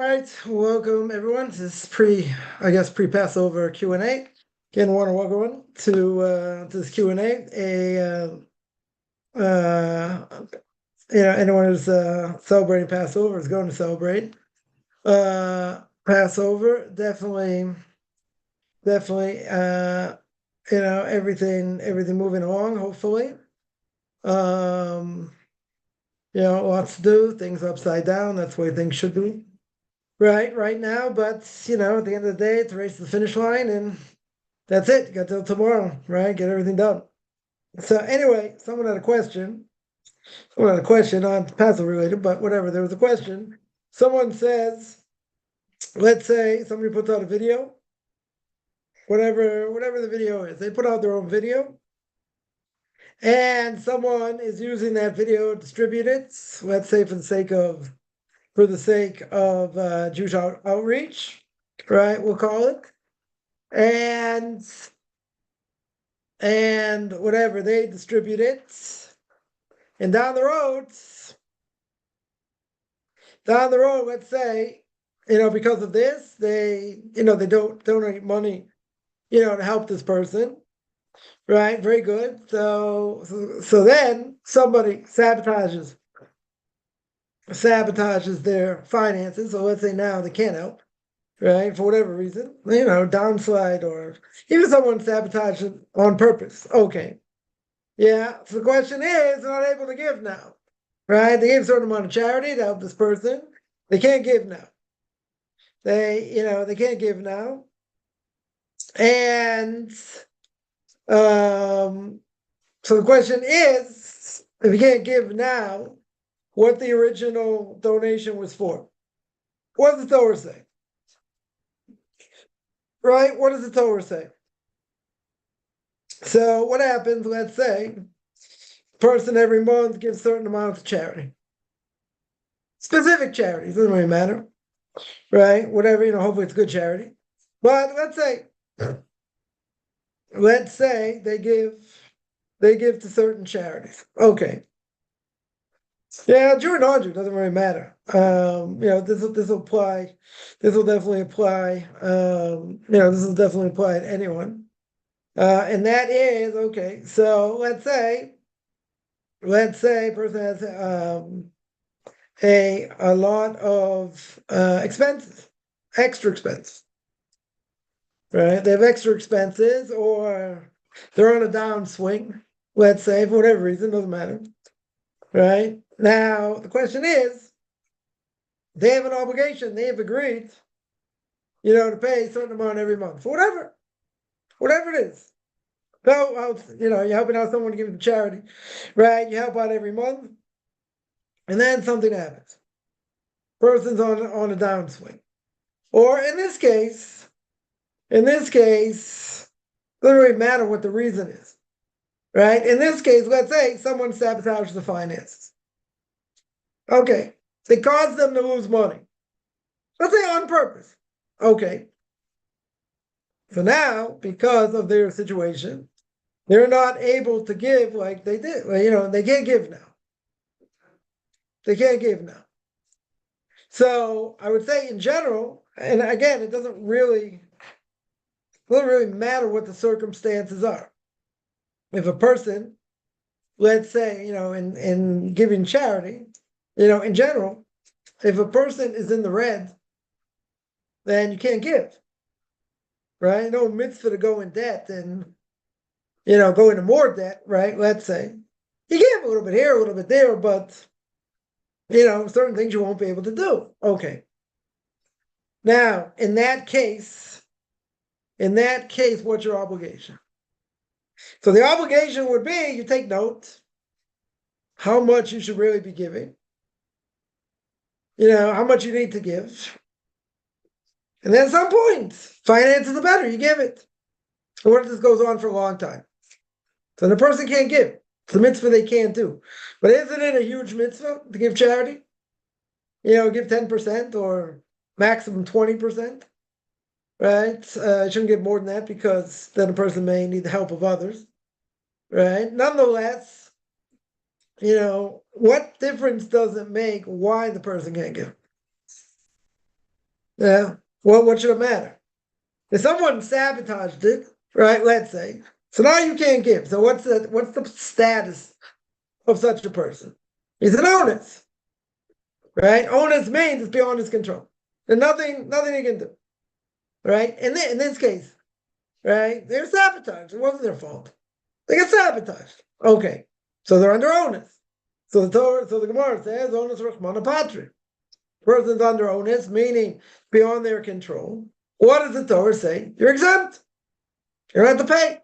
All right, welcome everyone to this pre-Passover Q&A. Again, want to welcome everyone to this Q&A. Anyone who's celebrating Passover is going to celebrate Passover. Definitely. Everything moving along. Hopefully, lots to do. Things upside down. That's the way things should be. Right now, but at the end of the day, it's a race to the finish line, and that's it. You got till tomorrow, right? Get everything done. So anyway, someone had a question. Someone had a question, not Passover related, but whatever. There was a question. Someone says, let's say somebody puts out a video, whatever the video is, they put out their own video, and someone is using that video to distribute it. Let's say for the sake of Jewish outreach, right? We'll call it. And whatever, they distribute it. And down the road, let's say, because of this, they don't donate money, to help this person, right? Very good. So then somebody sabotages their finances. So let's say now they can't help, right? For whatever reason, downslide, or even someone sabotaged it on purpose. Okay. Yeah. So the question is, they're not able to give now, right? They gave a certain amount of charity to help this person. They can't give now. They can't give now. And so the question is, if you can't give now, what the original donation was for. What does the Torah say? Right? What does the Torah say? So what happens, let's say, person every month gives a certain amount to charity. Specific charities, doesn't really matter. Right? Whatever, hopefully it's good charity. But let's say they give to certain charities. Okay. Yeah, Jew or non-Jew, doesn't really matter. This will apply. This will definitely apply. This will definitely apply to anyone. And that is okay. So let's say a person has a lot of expenses, extra expenses, right? They have extra expenses, or they're on a downswing. Let's say, for whatever reason, doesn't matter, right? Now the question is, they have an obligation. They have agreed, to pay a certain amount every month for whatever it is. So, you're helping out someone to give to charity, right? You help out every month, and then something happens. Person's on a downswing, or in this case, doesn't really matter what the reason is, right? In this case, let's say someone sabotages the finances. Okay, they cause them to lose money. Let's say on purpose. Okay. So now, because of their situation, they're not able to give like they did. Well, they can't give now. They can't give now. So I would say in general, and again, it doesn't really matter what the circumstances are. If a person, let's say, in giving charity, in general, if a person is in the red, then you can't give. Right? No mitzvah to go in debt and go into more debt, right? Let's say. You give a little bit here, a little bit there, but certain things you won't be able to do. Okay. Now, in that case, what's your obligation? So the obligation would be, you take note how much you should really be giving, how much you need to give. And then at some point, finances are better, you give it. And what if this goes on for a long time? So the person can't give. It's a mitzvah they can't do. But isn't it a huge mitzvah to give charity? Give 10% or maximum 20%, right? You shouldn't give more than that, because then a person may need the help of others, right? Nonetheless, what difference does it make why the person can't give? Yeah. Well, what should it matter? If someone sabotaged it, right? Let's say. So now you can't give. So what's the status of such a person? He's an onus, right? Onus means it's beyond his control. There's nothing he can do, right? In this case, right? They're sabotaged. It wasn't their fault. They get sabotaged. Okay, so they're under onus. So the Gemara says onus rachmana patri. Person's under onus, meaning beyond their control. What does the Torah say? You're exempt. You don't have to pay.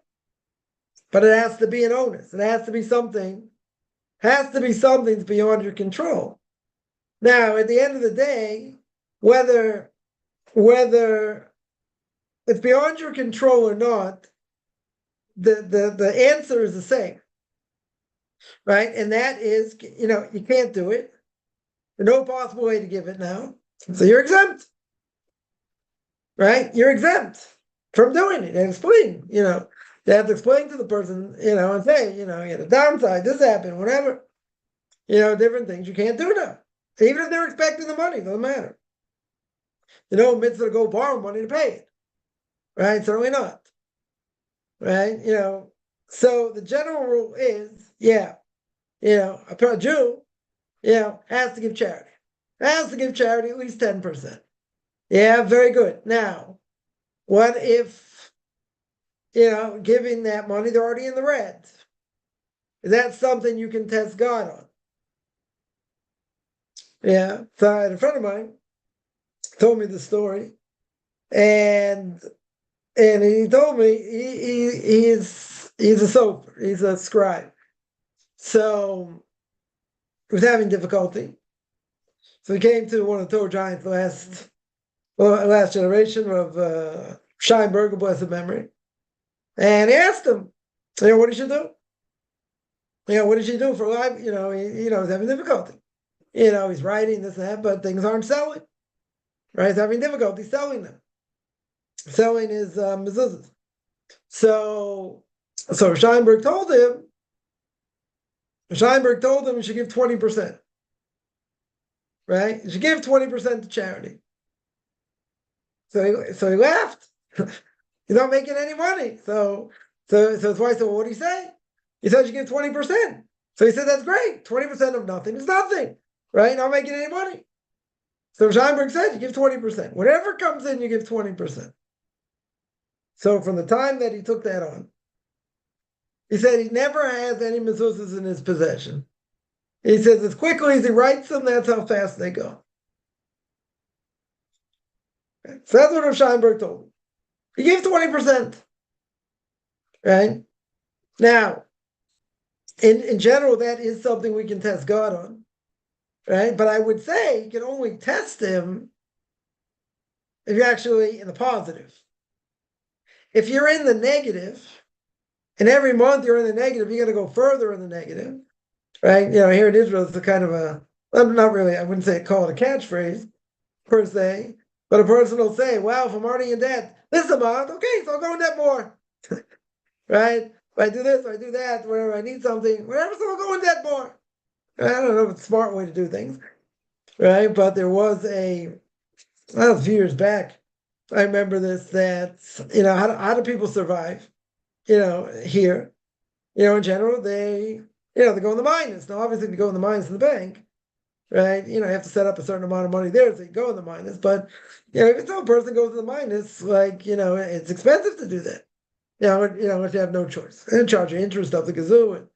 But it has to be an onus. It has to be something. Has to be something that's beyond your control. Now, at the end of the day, whether it's beyond your control or not, the answer is the same, right? And that is, you can't do it. There's no possible way to give it now, so you're exempt, right? You're exempt from doing it and explain. You have to explain to the person, and say, you had a downside, this happened, whatever, different things you can't do now. Even if they're expecting the money, doesn't matter. Mitzvah to go borrow money to pay it, right? Certainly not, right? So the general rule is, a Jew, has to give charity. Has to give charity at least 10%. Yeah, very good. Now, what if, giving that money, they're already in the red? Is that something you can test God on? Yeah. So I had a friend of mine told me the story, and he told me he's a sofer, he's a scribe. So he was having difficulty. So he came to one of the Torah giants last generation of Scheinberg, blessed memory, and he asked him, what did you do? What did you do for life? He's having difficulty. He's writing this and that, but things aren't selling. Right? He's having difficulty selling them. Selling his mezuzahs. So Scheinberg told him he should give 20%. Right? He should give 20% to charity. So he laughed. He's not making any money. So his wife said, well, what did he say? He said you give 20%. So he said, that's great. 20% of nothing is nothing. Right? Not making any money. So Scheinberg said you give 20%. Whatever comes in, you give 20%. So from the time that he took that on, he said he never has any mezuzahs in his possession. He says as quickly as he writes them, that's how fast they go. So that's what Rav Scheinberg told him. He gave 20%. Right? Now, in general, that is something we can test God on. Right? But I would say you can only test him if you're actually in the positive. If you're in the negative, and every month you're in the negative, you got to go further in the negative. Right? Here in Israel, it's a kind of not really, I wouldn't say call it a catchphrase per se, but a person will say, well, if I'm already in debt this amount, okay, so I'll go in debt more. Right? If I do this, if I do that, whatever, I need something, whatever, so I'll go in debt more. I don't know if it's a smart way to do things, right? But there was a few years back, I remember this, that, how do people survive, here? In general, they go in the minus. Now, obviously, to go in the minus in the bank, right? You have to set up a certain amount of money there so you go in the minus. But, if it's a person goes in the minus, it's expensive to do that. If you have no choice. And charge you interest up the kazoo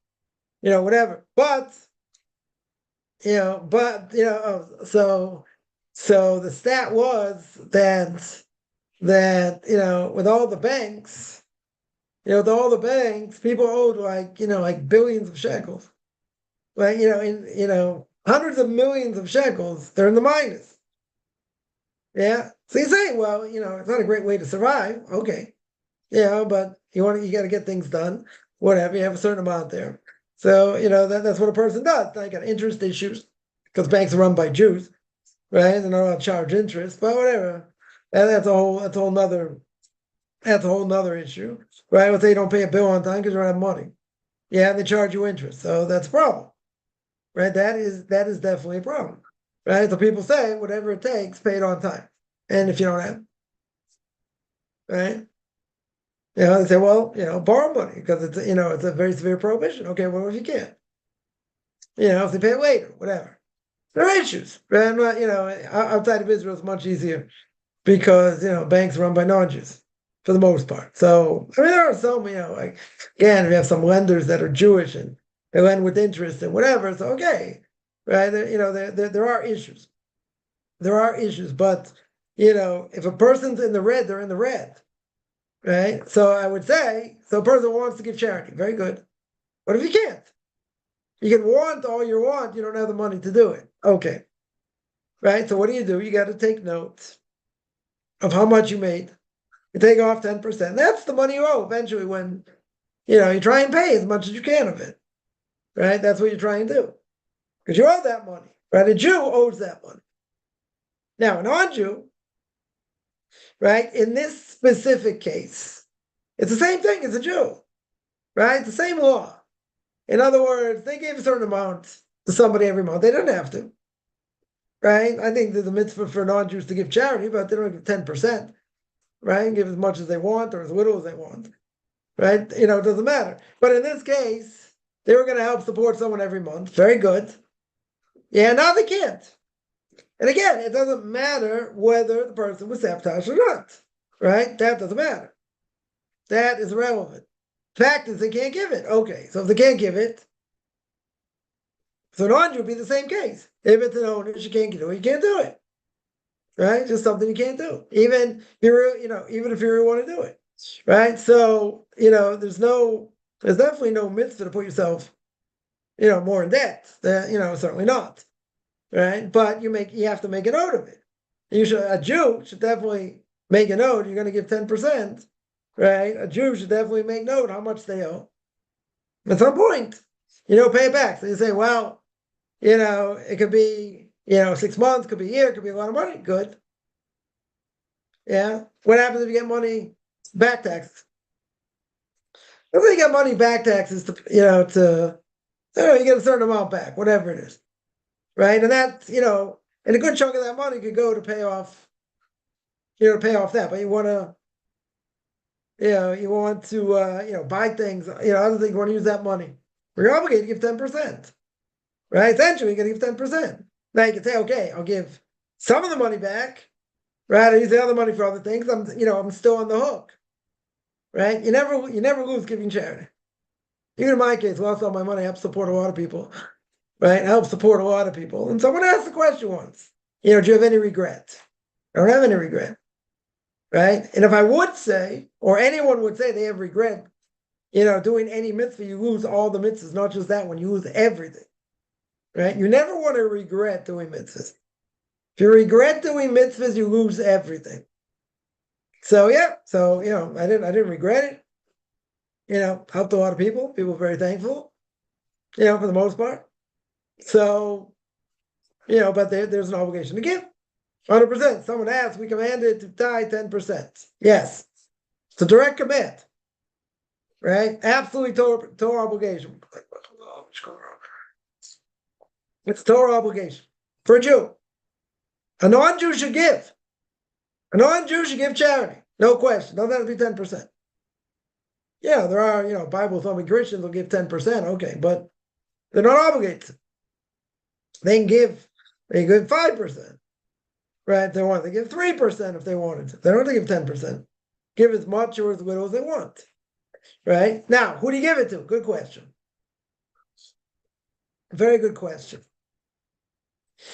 and, whatever. But, so the stat was that with all the banks, people owed like billions of shekels. Hundreds of millions of shekels, they're in the minus. Yeah. So you say, well, it's not a great way to survive. Okay. But you got to get things done. Whatever, you have a certain amount there. So, that's what a person does. Now you got interest issues because banks are run by Jews, right? They're not allowed to charge interest, but whatever. And that's a whole nother issue, right? Let's say you don't pay a bill on time because you don't have money. Yeah, and they charge you interest. So that's a problem, right? That is definitely a problem, right? So people say, whatever it takes, pay it on time. And if you don't have, right? They say, well, borrow money because it's it's a very severe prohibition. Okay, well, if you can't, if they pay it later, whatever. There are issues, and outside of Israel, it's much easier because banks are run by non-Jews for the most part. So I mean, there are some, like again, we have some lenders that are Jewish and they lend with interest and whatever. So okay, right? There are issues. There are issues, but if a person's in the red, they're in the red, right? So I would say, so a person wants to give charity, very good. What if you can't? You can want all you want, you don't have the money to do it. Okay, right? So what do? You got to take notes of how much you made. You take off 10%. That's the money you owe eventually when, you try and pay as much as you can of it, right? That's what you're trying to do because you owe that money, right? A Jew owes that money. Now, a non-Jew, right, in this specific case, it's the same thing as a Jew, right? It's the same law. In other words, they gave a certain amount to somebody every month. They didn't have to, right? I think there's a mitzvah for non-Jews to give charity, but they don't give 10%, right? Give as much as they want or as little as they want, right? It doesn't matter. But in this case, they were going to help support someone every month. Very good. Yeah, now they can't. And again, it doesn't matter whether the person was sabotaged or not, right? That doesn't matter. That is irrelevant. Fact is, they can't give it. Okay, so if they can't give it, so non-Jew would be the same case. If it's an owner, you can't do it. You can't do it, right? Just something you can't do, even if you really want to do it, right? So there's definitely no mitzvah to put yourself, more in debt. Certainly not, right? But you have to make a note of it. A Jew should definitely make a note. You're going to give 10%. Right? A Jew should definitely make note how much they owe. At some point, pay it back. So you say, well, it could be, 6 months, could be a year, could be a lot of money. Good. Yeah. What happens if you get money back taxes? If you get money back taxes you get a certain amount back, whatever it is. Right? And that, and a good chunk of that money could go to pay off, that. But you want to, you want to, buy things, other things, you want to use that money. You're obligated to give 10%, right? Essentially, you're going to give 10%. Now you can say, okay, I'll give some of the money back, right? I use the other money for other things. I'm still on the hook, right? You never lose giving charity. Even in my case, lost all my money, helps support a lot of people, right? Helps support a lot of people. And someone asked the question once, do you have any regret? I don't have any regret. Right? And if I would say, or anyone would say they have regret, doing any mitzvah, you lose all the mitzvahs, not just that one, you lose everything. Right? You never want to regret doing mitzvahs. If you regret doing mitzvahs, you lose everything. So yeah, I didn't regret it. Helped a lot of people. People were very thankful, for the most part. So, but there's an obligation to give. 100%. Someone asked, we commanded to tie 10%. Yes. It's a direct command. Right? Absolutely Torah obligation. It's Torah obligation. For a Jew. A non-Jew should give. A non-Jew should give charity. No question. Doesn't have to be 10%. Yeah, there are, Bible thumping Christians will give 10%. Okay, but they're not obligated. They can give 5%. Right, if they want, they give 3% if they wanted to. They don't have to give 10%. Give as much or as little as they want. Right? Now, who do you give it to? Good question. Very good question.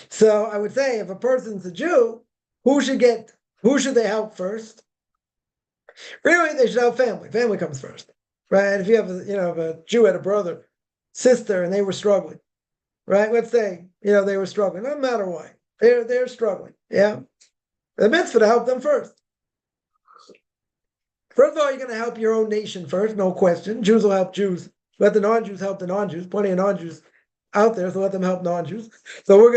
So I would say if a person's a Jew, who should they help first? Really, they should help family. Family comes first. Right? If you have a Jew had a brother, sister, and they were struggling. Right? Let's say, they were struggling. No matter why. They're struggling. Yeah. The mitzvah to help them first. First of all, you're going to help your own nation first, no question. Jews will help Jews. Let the non-Jews help the non-Jews. Plenty of non-Jews out there, so let them help non-Jews. So we're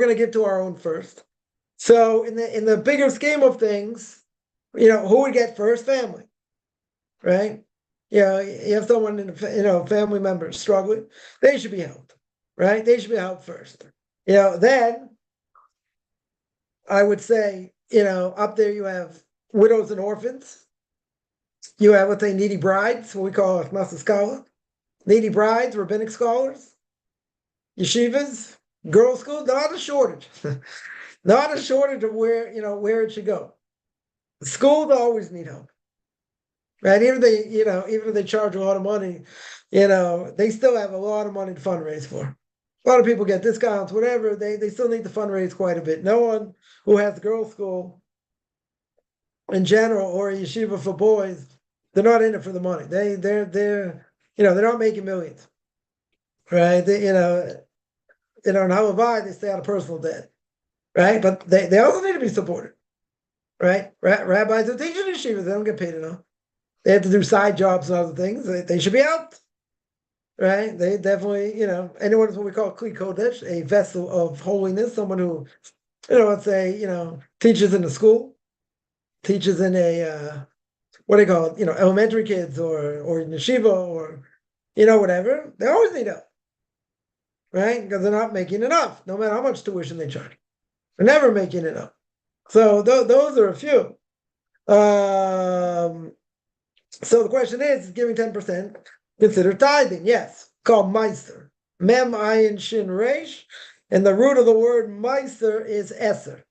gonna give to our own first. So in the bigger scheme of things, who would get first? Family, right? You have someone family members struggling, they should be helped, right? They should be helped first. Then I would say, up there you have widows and orphans. You have, let's say, needy brides, what we call Master Scholar. Needy brides, rabbinic scholars, yeshivas, girls' schools, not a shortage. Not a shortage of where it should go. The schools always need help. Right? Even if they charge a lot of money, they still have a lot of money to fundraise for. A lot of people get discounts, whatever. They still need to fundraise quite a bit. No one who has girls' school in general or a yeshiva for boys, they're not in it for the money. They're not making millions, right? In Halavai, they stay out of personal debt, right? But they also need to be supported, right? Rabbis who teach in yeshivas, they don't get paid enough. They have to do side jobs and other things. They should be out, right? They definitely, anyone is what we call kli kodesh, a vessel of holiness, someone who, let's say, teaches in a school, teaches in a what do you call it? Elementary kids or in yeshiva or whatever. They always need help, right? Because they're not making enough, no matter how much tuition they charge. They're never making enough. So those are a few. So the question is giving 10% considered tithing? Yes, called meiser. Mem ayin shin resh, and the root of the word meiser is eser.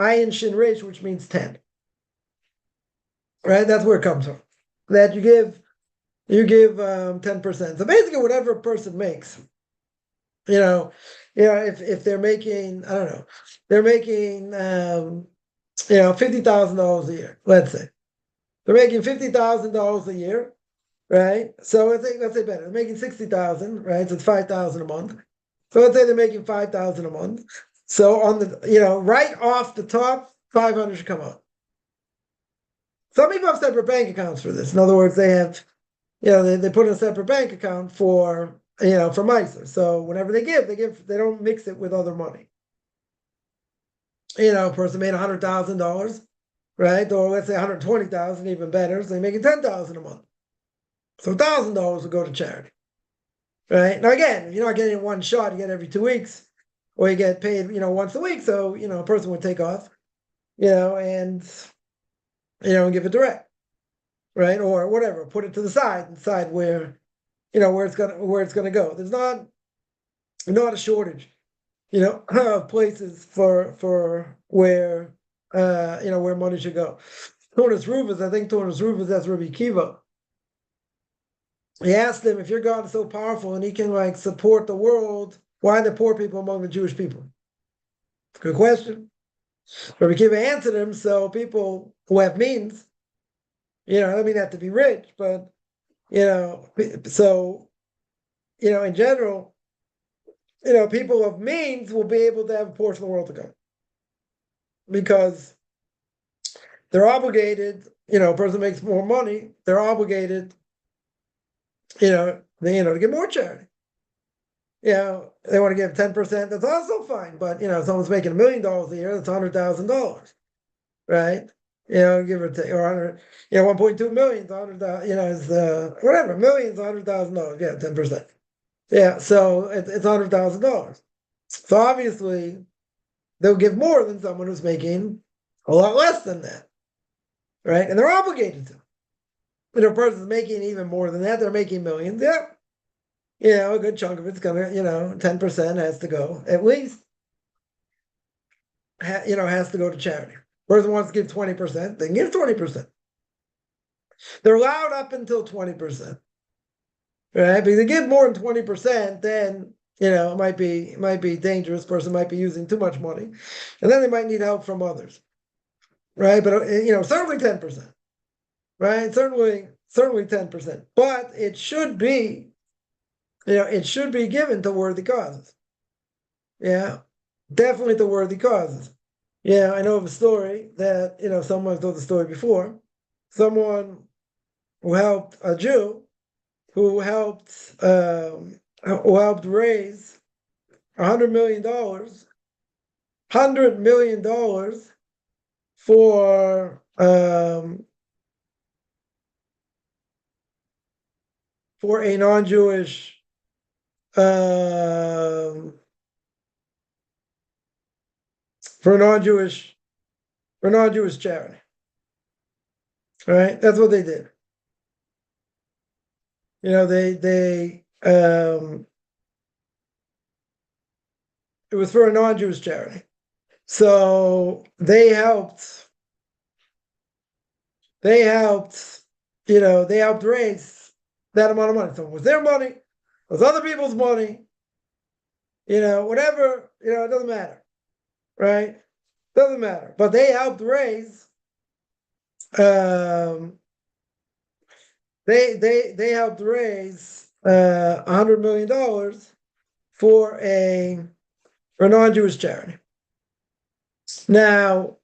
Ayin shin resh, which means 10. Right, that's where it comes from. That you give 10%. So basically, whatever a person makes, if they're making, I don't know, they're making $50,000 a year, let's say. They're making $50,000 a year, right? So let's say better. They're making 60,000, right? So it's 5,000 a month. So let's say they're making 5,000 a month. So on the, right off the top, 500 should come out. Some people have separate bank accounts for this. In other words, they have, they put in a separate bank account for miser. So whenever they give, they don't mix it with other money. A person made $100,000, right? Or let's say 120,000, even better. So they're making 10,000 a month. So $1,000 will go to charity, right? Now again, if you're not getting one shot, you get every 2 weeks, or you get paid, once a week. So a person would take off, and give it direct, right? Or whatever, put it to the side and decide where it's gonna go. There's not a shortage, of places for where where money should go. Tornus Rufus, I think Tornus Rufus, that's Rabbi Kiva. He asked him, if your God is so powerful and he can support the world, why are there poor people among the Jewish people? Good question. Rabbi Kiva answered him, so people who have means, I don't mean have to be rich, but so in general, people of means will be able to have a portion of the world to come. Because they're obligated, a person makes more money, they're obligated, to give more charity. They want to give 10%, that's also fine. But if someone's making $1 million a year, that's $100,000, right? Give or take, or 100, 1.2 million, 100,000, is whatever, millions, $100,000, 10%. Yeah, so it's $100,000. So obviously, they'll give more than someone who's making a lot less than that, right? And they're obligated to. A person's making even more than that, they're making millions. Yeah, a good chunk of it's gonna, 10% has to go at least. Has to go to charity. Person wants to give 20%, they can give 20%. They're allowed up until 20%, right? But if they give more than 20%, then it might be dangerous. Person might be using too much money, and then they might need help from others, right? But certainly 10%, right? Certainly 10%. But it should be, given to worthy causes. Yeah, definitely to worthy causes. Yeah, I know of a story that someone told the story before. Someone who helped a Jew who helped raise $100 million for a non-Jewish for a non-Jewish charity. All right, that's what they did. It was for a non-Jewish charity. So they helped, they helped raise that amount of money. So it was their money, it was other people's money, whatever, it doesn't matter, right? Doesn't matter. But they helped raise, they helped raise $100 million for a non-Jewish charity. Now,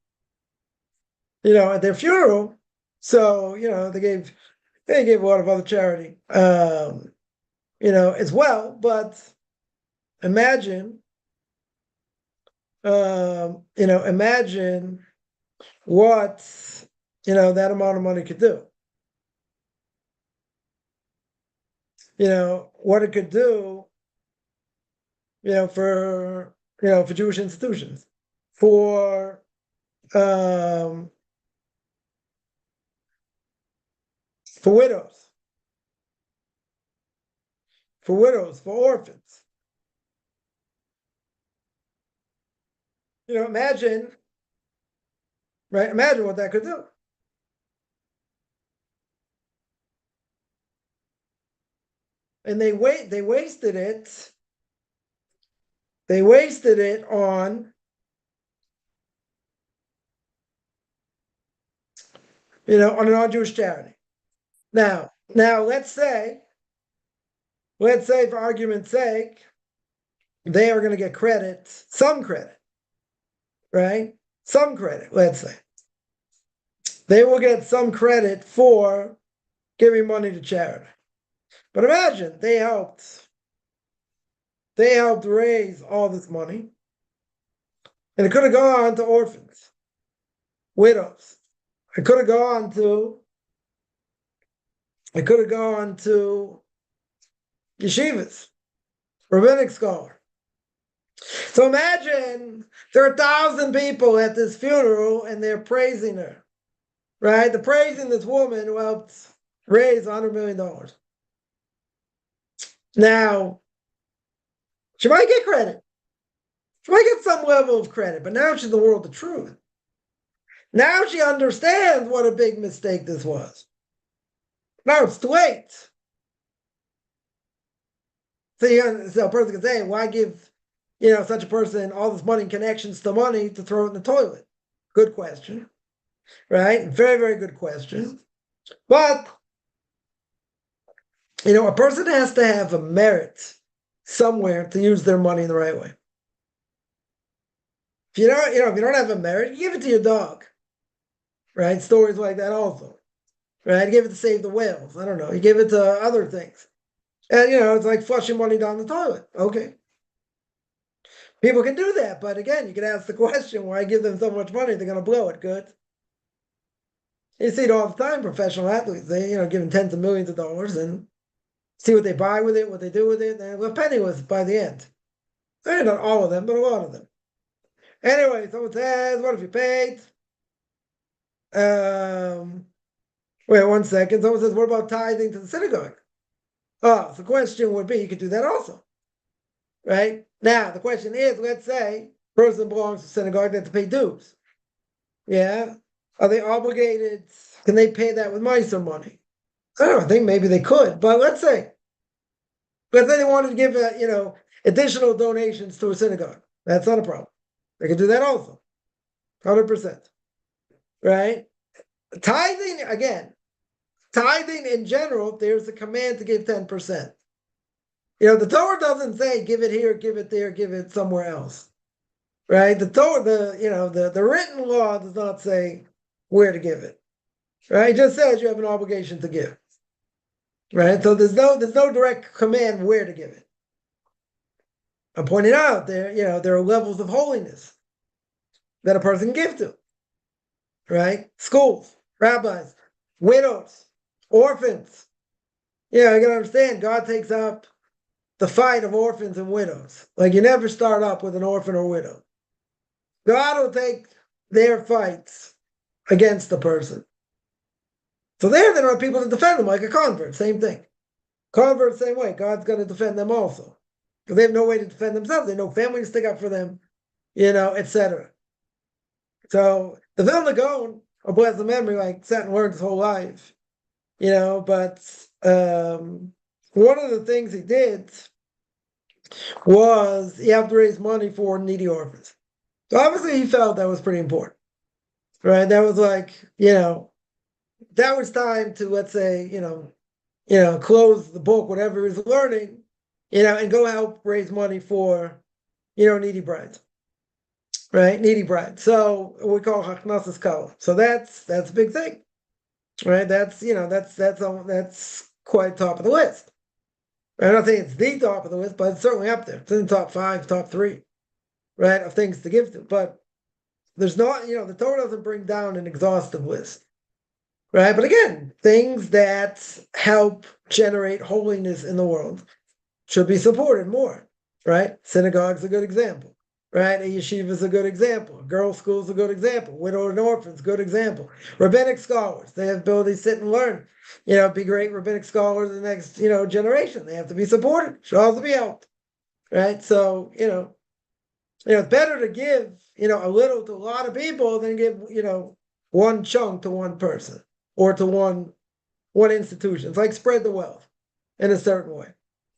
at their funeral, so they gave a lot of other charity, as well. But imagine, imagine what that amount of money could do. What it could do, for Jewish institutions, for widows, for orphans. Imagine, right? Imagine what that could do. And they wasted it. They wasted it on, on a non-Jewish charity. Now, let's say, for argument's sake, they are going to get credit, some credit, right? Some credit, let's say. They will get some credit for giving money to charity. But imagine they helped raise all this money, and it could have gone to orphans, widows. It could have gone to yeshivas, rabbinic scholar. So imagine there are 1,000 people at this funeral and they're praising her, right? They're praising this woman who helped raise $100 million. Now, she might get credit. She might get some level of credit, but now she's in the world of truth. Now she understands what a big mistake this was. Now it's too late. So a person can say, why give, such a person all this money and connections to money to throw it in the toilet? Good question, right? Very, very good question. But, a person has to have a merit somewhere to use their money in the right way. If you don't have a merit, you give it to your dog, right? Stories like that also, right? You give it to save the whales. I don't know. You give it to other things. And, it's like flushing money down the toilet. Okay. People can do that. But again, you can ask the question, why give them so much money? They're going to blow it. Good. You see it all the time, professional athletes. They, giving tens of millions of dollars and see what they buy with it, what they do with it. They're penniless by the end. Not all of them, but a lot of them. Anyway, someone says, what if you paid? Wait 1 second. Someone says, what about tithing to the synagogue? Oh, the question would be, you could do that also, right? Now, the question is, let's say a person belongs to the synagogue, they have to pay dues. Yeah? Are they obligated? Can they pay that with Meiser money? I don't know, I think maybe they could, but let's say they wanted to give, additional donations to a synagogue. That's not a problem. They can do that also, 100%, right? Tithing, again, in general, there's a command to give 10%. The Torah doesn't say give it here, give it there, give it somewhere else, right? The Torah, the written law does not say where to give it, right? It just says you have an obligation to give, right? So there's no direct command where to give it. I'm pointing out there are levels of holiness that a person can give to, right? Schools, rabbis, widows, orphans. You gotta understand, God takes up the fight of orphans and widows. Like, you never start up with an orphan or widow. God will take their fights against the person. So there, they don't have people to defend them, like a convert, same thing. Converts, same way. God's going to defend them also. Because they have no way to defend themselves. They have no family to stick up for them, etc. So the Vilna Gaon, a blessed memory, like sat and learned his whole life, but one of the things he did was he had to raise money for needy orphans. So obviously he felt that was pretty important, right? That was like, that was time to, let's say, close the book, whatever he was learning, and go help raise money for, needy brides, right? Needy brides. So we call Hachnasas Kala. So that's a big thing, right? That's quite top of the list. I'm not saying it's the top of the list, but it's certainly up there. It's in the top 5, top 3, right, of things to give to. But there's not, the Torah doesn't bring down an exhaustive list, right? But again, things that help generate holiness in the world should be supported more, right? Synagogue's a good example, right? A yeshiva is a good example. A girls' school is a good example. Widow and orphans, good example. Rabbinic scholars, they have ability to sit and learn, be great rabbinic scholars in the next, generation. They have to be supported, should also be helped, right? So, it's better to give, a little to a lot of people than give, one chunk to one person or to one institution. It's like spread the wealth in a certain way.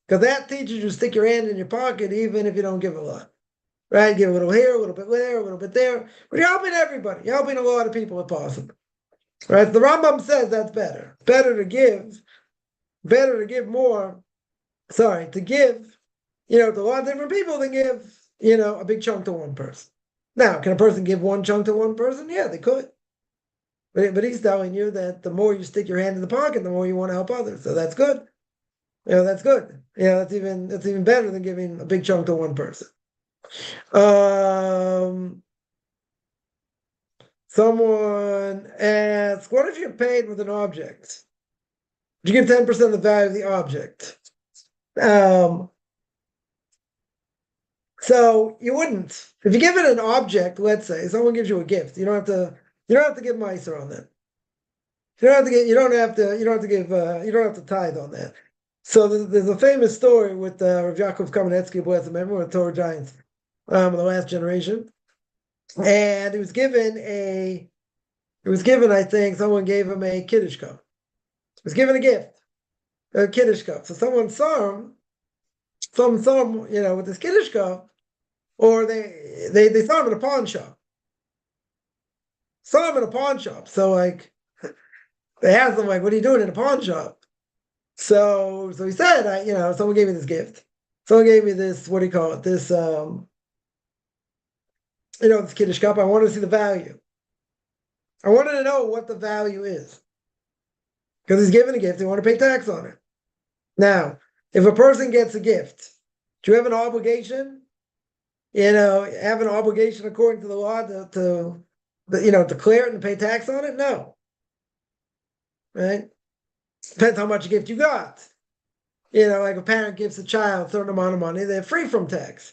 Because that teaches you to stick your hand in your pocket even if you don't give a lot. Right? Give a little here, a little bit there, a little bit there. But you're helping everybody. You're helping a lot of people if possible. Right? The Rambam says that's better. Better to give more, to give, to a lot of different people than give, a big chunk to one person. Now, can a person give one chunk to one person? Yeah, they could. But he's telling you that the more you stick your hand in the pocket, the more you want to help others. So that's good. That's good. That's even better than giving a big chunk to one person. Someone asks, what if you're paid with an object? Would you give 10% of the value of the object? So you wouldn't. If you give it an object, let's say someone gives you a gift, you don't have to give meiser on that. You don't have to tithe on that. So there's a famous story with Rav Yaakov Kamenetsky, bless him, everyone with Torah Giants, the last generation, and he was given, I think, someone gave him a Kiddush cup. He was given a gift, a Kiddush cup. So someone saw him, with this Kiddush cup, or they saw him in a pawn shop. Saw him in a pawn shop. So like, they asked him, like, what are you doing in a pawn shop? So he said, someone gave me this gift. Someone gave me this, what do you call it? This, this Kiddush cup. I wanted to see the value. I wanted to know what the value is. Because he's given a gift, they want to pay tax on it. Now, if a person gets a gift, do you have an obligation? Have an obligation according to the law to declare it and pay tax on it? No. Right? Depends how much gift you got. Like a parent gives a child a certain amount of money, they're free from tax.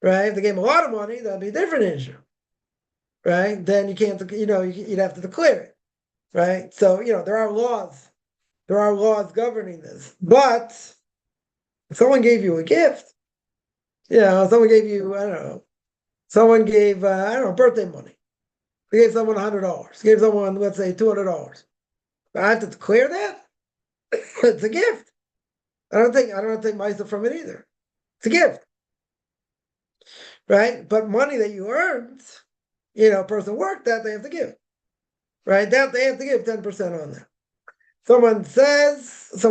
Right? If they gave them a lot of money, that'd be a different issue. Right? Then you can't, you'd have to declare it. Right? So, there are laws. There are laws governing this. But if someone gave you a gift, someone gave you, someone gave, birthday money. They gave someone $100. Gave someone, let's say, $200. I have to declare that? It's a gift. I don't take Meiser from it either. It's a gift. Right? But money that you earned, a person worked that, they have to give. Right? That they have to give 10% on that. Someone asks,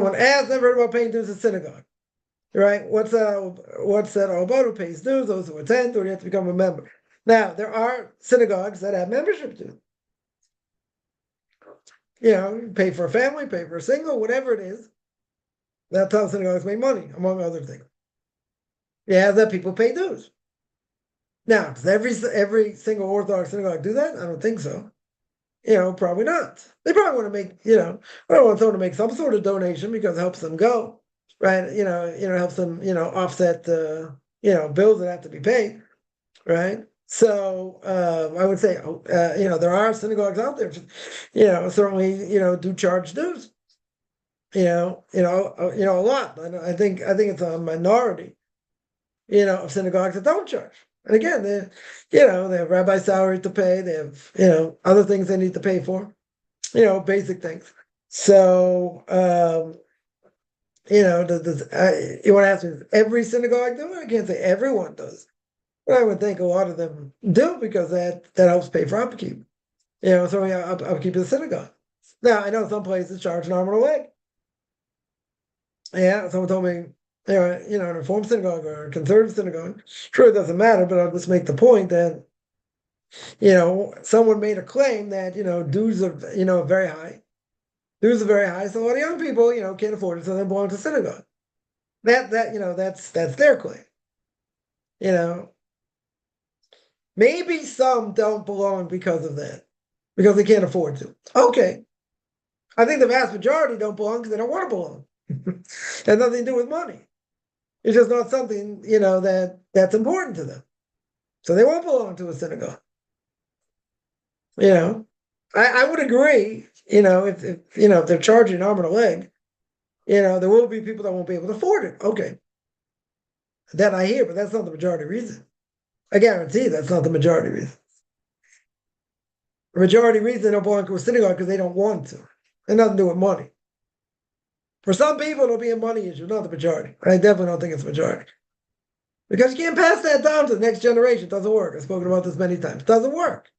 never heard about paying dues at synagogue. Right? What's that all about? Who pays dues? Those who attend, or you have to become a member. Now, there are synagogues that have membership dues. Pay for a family, pay for a single, whatever it is. That's how synagogues make money, among other things. That people pay dues. Now, does every single Orthodox synagogue do that? I don't think so. Probably not. They probably want to make, I want someone to make some sort of donation because it helps them go, right? Helps them, offset the, bills that have to be paid, right? So I would say, there are synagogues out there, certainly, do charge dues, a lot. I think it's a minority, of synagogues that don't charge. And again, they have rabbi salary to pay. They have, other things they need to pay for, basic things. So, you want to ask me, does every synagogue do it? I can't say everyone does. But I would think a lot of them do because that helps pay for upkeep. So upkeep of the synagogue. Now, I know some places charge an arm and a leg. Yeah, someone told me, in a Reform synagogue or a conservative synagogue, sure, it doesn't matter, but I'll just make the point that, someone made a claim that, dues are, very high. Dues are very high, so a lot of young people, can't afford it, so they belong to synagogue. That's their claim. Maybe some don't belong because of that, because they can't afford to. Okay. I think the vast majority don't belong because they don't want to belong. It has nothing to do with money. It's just not something, that's important to them. So they won't belong to a synagogue. I would agree, if they're charging an arm and a leg, there will be people that won't be able to afford it. Okay. That I hear, but that's not the majority reason. I guarantee that's not the majority reason. The majority reason they don't belong to a synagogue because they don't want to. It has nothing to do with money. For some people, it'll be a money issue, not the majority. I definitely don't think it's the majority. Because you can't pass that down to the next generation. It doesn't work. I've spoken about this many times. It doesn't work.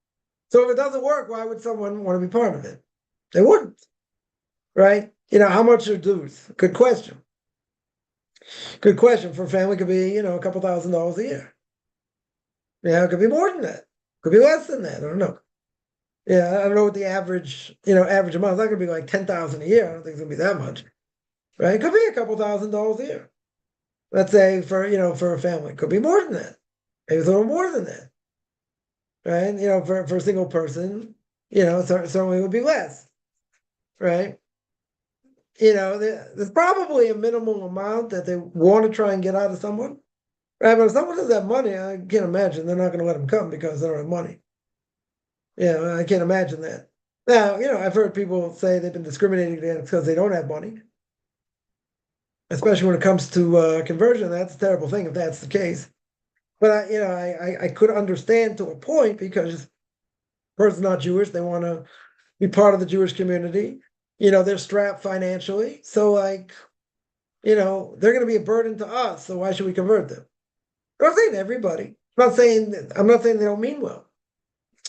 So if it doesn't work, why would someone want to be part of it? They wouldn't. Right? How much are dues? Good question. Good question. For a family, it could be, a couple $1,000s a year. Yeah, it could be more than that. It could be less than that. I don't know. Yeah, I don't know what the average amount. It's not going to be like 10,000 a year. I don't think it's going to be that much. Right? It could be a couple $1,000s a year. Let's say for a family, it could be more than that. Maybe it's a little more than that. Right? For a single person, certainly it would be less. Right? There's probably a minimum amount that they want to try and get out of someone. Right? But if someone doesn't have money, I can't imagine they're not going to let them come because they don't have money. Yeah, I can't imagine that. Now, I've heard people say they've been discriminated against because they don't have money. Especially when it comes to conversion, that's a terrible thing if that's the case. But I could understand to a point because the person's not Jewish, they want to be part of the Jewish community. They're strapped financially, so they're going to be a burden to us. So why should we convert them? I'm not saying everybody. I'm not saying they don't mean well.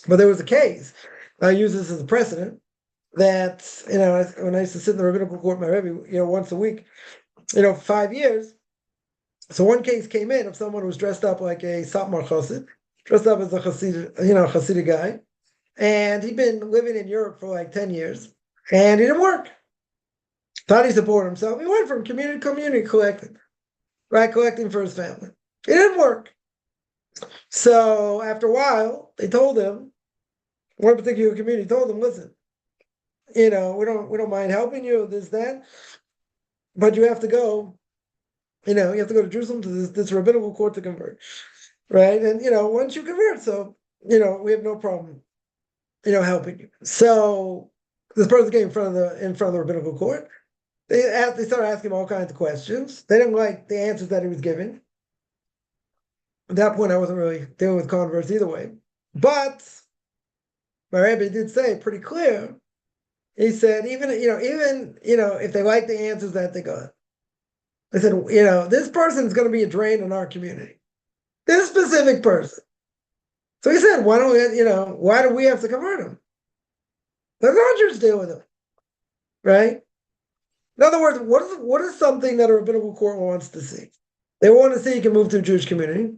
But there was a case. I use this as a precedent that when I used to sit in the rabbinical court, my Rabbi, once a week, for 5 years. So one case came in of someone who was dressed up like a Satmar Chassid, dressed up as a Hasidic guy, and he'd been living in Europe for like 10 years, and he didn't work. Thought he supported himself. He went from community to community collecting for his family. It didn't work. So after a while, they told him, one particular community told him, listen, we don't mind helping you, this, that, but you have to go, you have to go to Jerusalem to this rabbinical court to convert. Right? And once you convert, so we have no problem, helping you. So this person came in front of the rabbinical court. They started asking him all kinds of questions. They didn't like the answers that he was giving. At that point, I wasn't really dealing with converts either way. But my Rabbi did say pretty clear. He said, even if they like the answers that they got, I said, this person is going to be a drain in our community. This specific person. So he said, why do we have to convert him? Let others deal with him. Right? In other words, what is something that a rabbinical court wants to see? They want to see you can move to a Jewish community.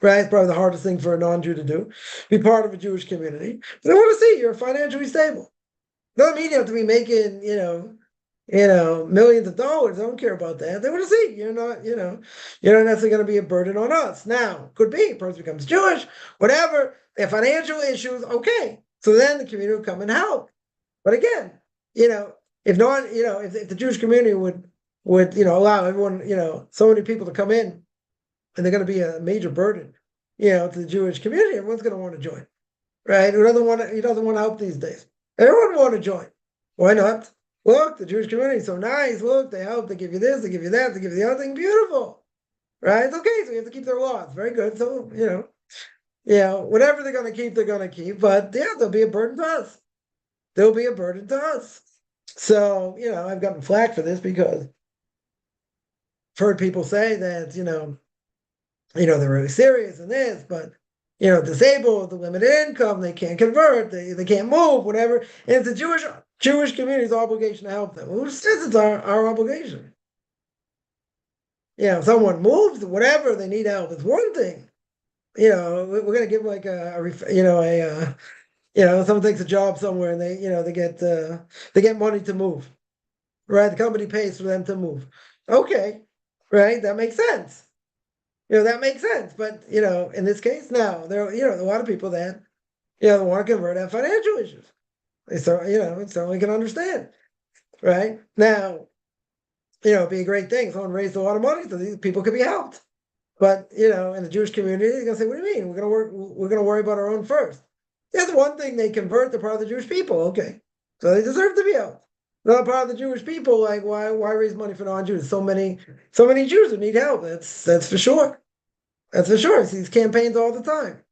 Right? It's probably the hardest thing for a non-Jew to do. Be part of a Jewish community. They want to see you're financially stable. Doesn't mean you have to be making, millions of dollars. I don't care about that. They want to see you're not necessarily going to be a burden on us. Now, could be a person becomes Jewish, whatever. They have financial issues. Okay, so then the community will come and help. But again, if the Jewish community would allow everyone, so many people to come in, and they're going to be a major burden to the Jewish community, everyone's going to want to join, right? Who doesn't want to help these days? Everyone want to join. Why not? Look, the Jewish community is so nice. Look, they help. They give you this. They give you that. They give you the other thing. Beautiful, right? It's okay. So you have to keep their laws. Very good. So whatever they're going to keep, they're going to keep. But yeah, there'll be a burden to us. There'll be a burden to us. So I've gotten flack for this because I've heard people say that they're really serious in this, but disabled, the limited income, they can't convert, they can't move, whatever. And it's the Jewish community's obligation to help them. Who says it's our obligation? If someone moves, whatever, they need help. It's one thing. We're gonna give like someone takes a job somewhere and they get money to move, right? The company pays for them to move. Okay, right? That makes sense. That makes sense. But in this case, now there are a lot of people that want to convert, have financial issues. They certainly can understand, right? Now, it'd be a great thing. Someone raised a lot of money so these people could be helped. But in the Jewish community, they're gonna say, "What do you mean? We're gonna worry about our own first." That's one thing. They convert, they're part of the Jewish people. Okay, so they deserve to be helped. They're not part of the Jewish people. Like, why raise money for non-Jews? So many Jews who need help. That's for sure. That's for sure. I see these campaigns all the time.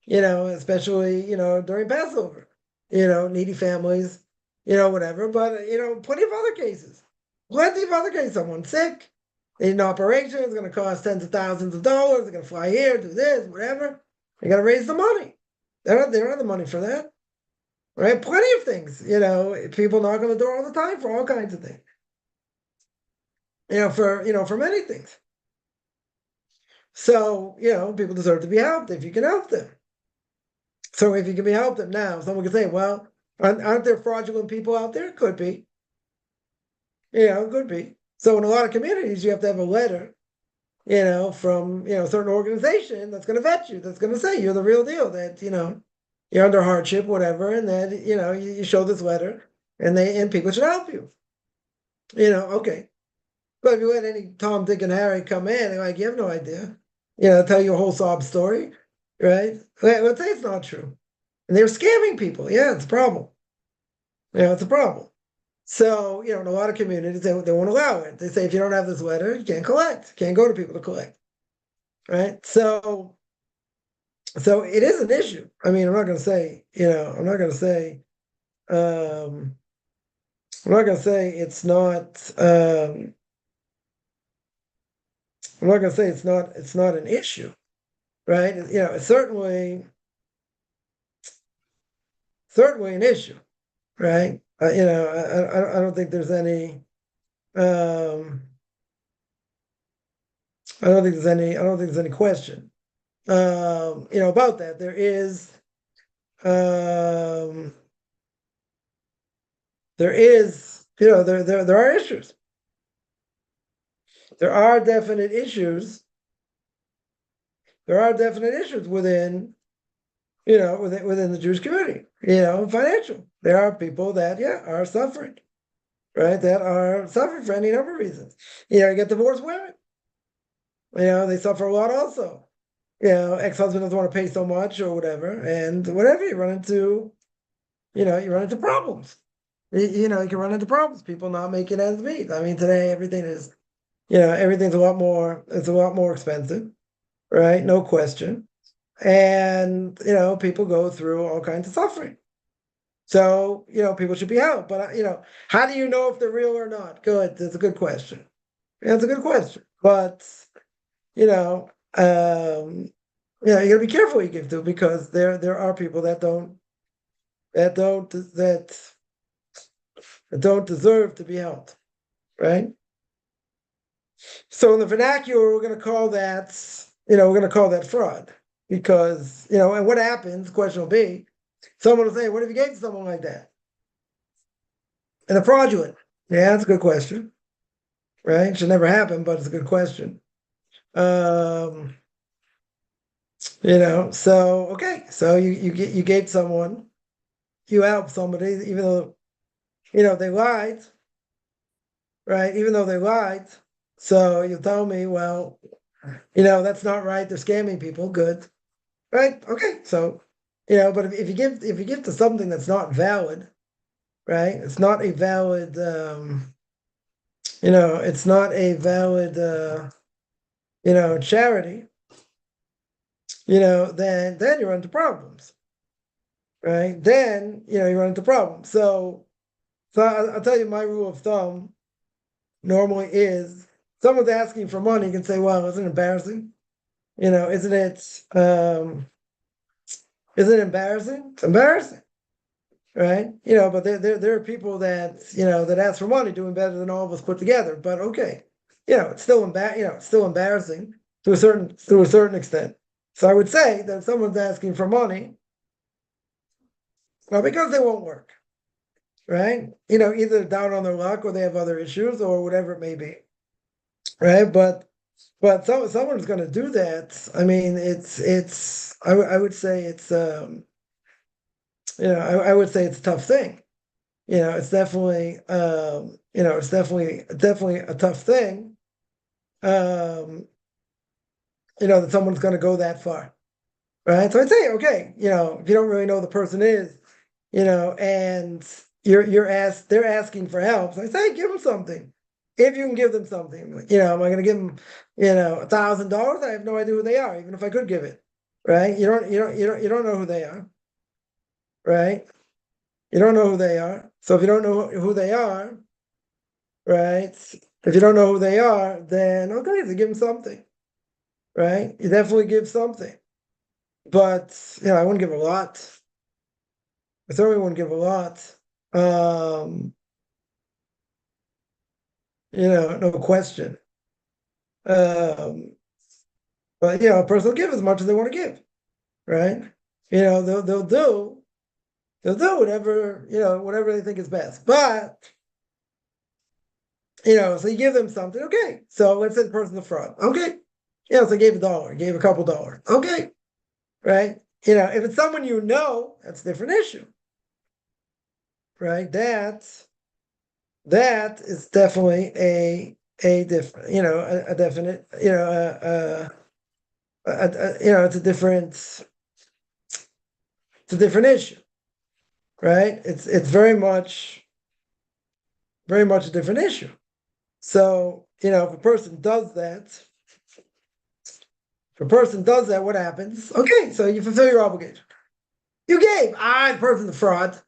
Especially during Passover. Needy families. Whatever. But plenty of other cases. Plenty of other cases. Someone sick. They need an operation. It's going to cost tens of thousands of dollars. They're going to fly here, do this, whatever. They got to raise the money. They don't have the money for that. Right? Plenty of things. People knock on the door all the time for all kinds of things. For many things. So, people deserve to be helped if you can help them. So if you can be helped them now, someone could say, well, aren't there fraudulent people out there? Could be. Could be. So in a lot of communities, you have to have a letter, from, a certain organization that's going to vet you, that's going to say you're the real deal, that, you're under hardship, whatever, and that, you show this letter and people should help you. Okay. But if you let any Tom, Dick, and Harry come in, they're like, you have no idea. Tell you a whole sob story, right? Let's say it's not true. And they're scamming people. Yeah, it's a problem. It's a problem. So, in a lot of communities, they won't allow it. They say, if you don't have this letter, you can't collect. You can't go to people to collect. Right? So it is an issue. I mean, I'm not going to say it's not, I'm not going to say it's not an issue, right? It's certainly an issue, right? I don't think there's any. I don't think there's any question. About that. There is. There is. There are issues. There are definite issues. There are definite issues within the Jewish community, financial. There are people that, are suffering, right? That are suffering for any number of reasons. You get divorced women. They suffer a lot also. Ex-husband doesn't want to pay so much or whatever, and whatever, you run into problems. You can run into problems, people not making ends meet. I mean, today everything's a lot more expensive, right? No question. And, people go through all kinds of suffering. So, people should be helped. But, how do you know if they're real or not? Good. That's a good question. That's a good question. But, you gotta be careful what you give to, because there are people that don't deserve to be helped, right? So in the vernacular, we're gonna call that fraud. Because, and what happens, the question will be, someone will say, what if you gave to someone like that? And the fraudulent. Yeah, that's a good question. Right? It should never happen, but it's a good question. So okay. So you gave someone, you helped somebody, even though, they lied. Right? Even though they lied. So you tell me, well, That's not right. They're scamming people. Good, right? Okay, so but if you give to something that's not valid, right? It's not a valid, it's not a valid, charity. Then you run into problems, right? Then you run into problems. So I'll tell you my rule of thumb normally is someone's asking for money, you can say, well, isn't it embarrassing? Isn't it embarrassing? It's embarrassing, right? But there are people that that ask for money doing better than all of us put together. But okay, it's still it's still embarrassing to a certain extent. So I would say that if someone's asking for money, well, because they won't work, right? Either down on their luck or they have other issues or whatever it may be, right? But someone's going to do that. I mean, I would say it's I would say it's a tough thing. It's definitely it's definitely a tough thing. That someone's going to go that far, right? So I'd say, okay, if you don't really know who the person is, and they're asking for help. So I say, give them something. If you can give them something, am I going to give them, $1,000? I have no idea who they are, even if I could give it, right? You don't know who they are, right? You don't know who they are. So if you don't know who they are, right? If you don't know who they are, then okay, so give them something, right? You definitely give something, but I wouldn't give a lot. I certainly wouldn't give a lot. No question. But a person will give as much as they want to give, right? They'll do whatever they think is best. But so you give them something, okay. So let's say the person's a fraud. Okay. So I gave $1, gave a couple dollars. Okay. Right. If it's someone that's a different issue. Right. That is definitely a different, a definite, it's a different issue, right? It's very much a different issue. So, if a person does that, what happens? Okay, so you fulfill your obligation. You gave. The person's a fraud,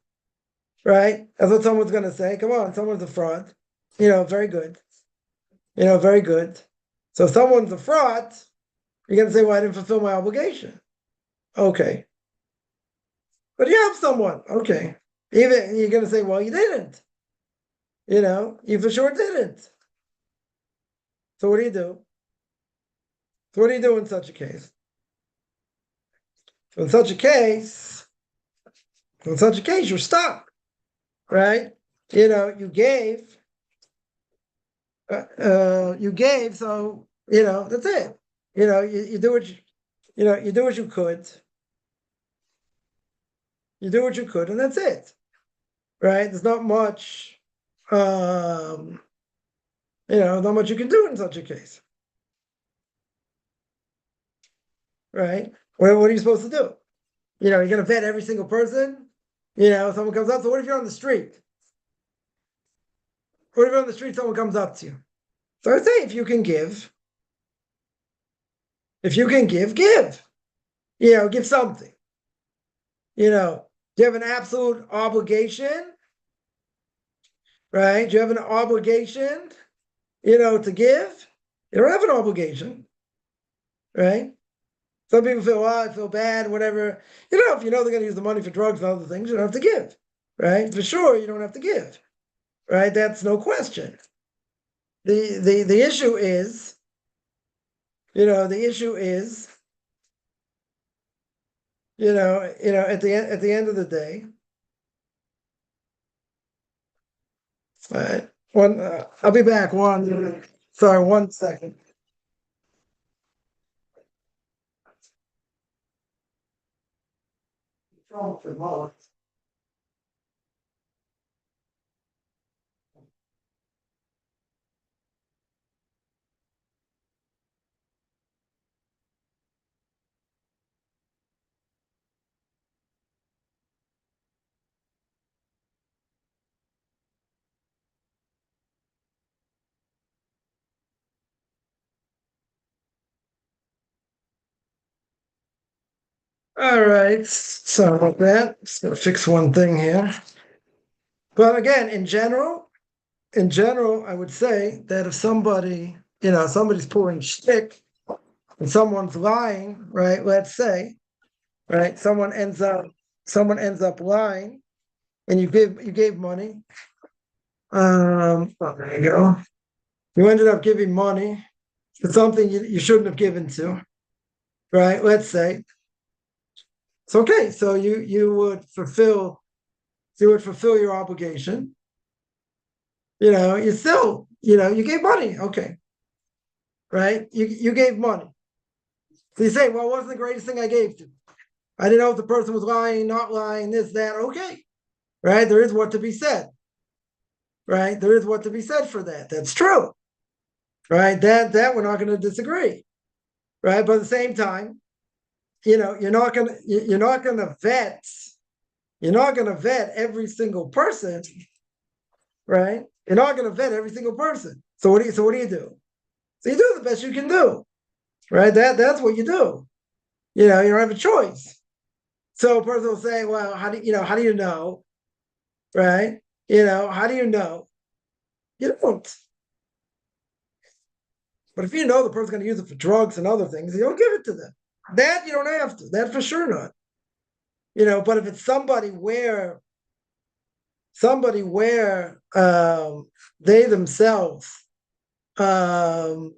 right? That's what someone's going to say. Come on, someone's a fraud. Very good. Very good. So if someone's a fraud, you're going to say, well, I didn't fulfill my obligation. Okay. But you have someone. Okay. Even you're going to say, well, you didn't. You for sure didn't. So what do you do? So what do you do in such a case? So in such a case, you're stuck, right? You gave, so that's it. You do what you do what you could. You do what you could, and that's it, right? There's not much, not much you can do in such a case, right? What are you supposed to do? You're going to vet every single person. Someone comes up. So what if you're on the street? What if you're on the street? Someone comes up to you. So I say, if you can give, give. Give something. Do you have an absolute obligation? Right? Do you have an obligation? To give? You don't have an obligation, right? Some people feel, I feel bad, whatever. If they're going to use the money for drugs and other things, you don't have to give, right? For sure, you don't have to give, right? That's no question. The issue is, the issue is, at the end of the day, right? I'll be back. Sorry, 1 second. All right. Sorry about that. Just gonna fix one thing here. But again, in general, I would say that if somebody's pulling shtick and someone's lying, right? Let's say, right? Someone ends up lying, and you gave money. There you go. You ended up giving money to something you shouldn't have given to, right? Let's say it's okay. So you would fulfill your obligation. You gave money. Okay, right? You gave money. So you say, well, it wasn't the greatest thing I gave to. I didn't know if the person was lying, not lying, this, that. Okay, right? There is what to be said, right? There is what to be said for that. That's true, right? That we're not going to disagree, right? But at the same time, you're not going to vet every single person, right? You're not going to vet every single person. So what do you do? So you do the best you can do, right? That's what you do. You don't have a choice. So a person will say, well, how do you know, right? How do you know? You don't. But if you know the person's going to use it for drugs and other things, you don't give it to them. That you don't have to. That for sure not. But if it's somebody where they themselves are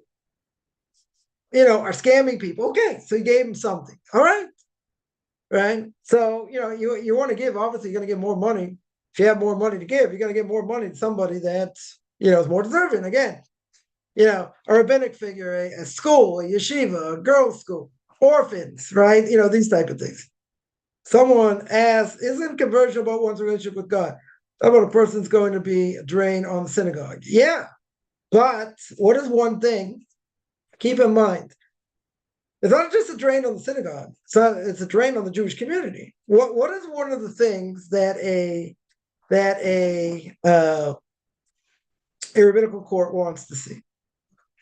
scamming people, okay, so you gave them something. All right. So you want to give, obviously you're going to give more money. If you have more money to give, you're going to give more money to somebody that is more deserving. Again, a rabbinic figure, a school, a yeshiva, a girls' school, orphans, right? These type of things. Someone asks, isn't conversion about one's relationship with God? How about a person's going to be a drain on the synagogue? Yeah, but what is one thing? Keep in mind, it's not just a drain on the synagogue. It's a drain on the Jewish community. What is one of the things that a rabbinical court wants to see?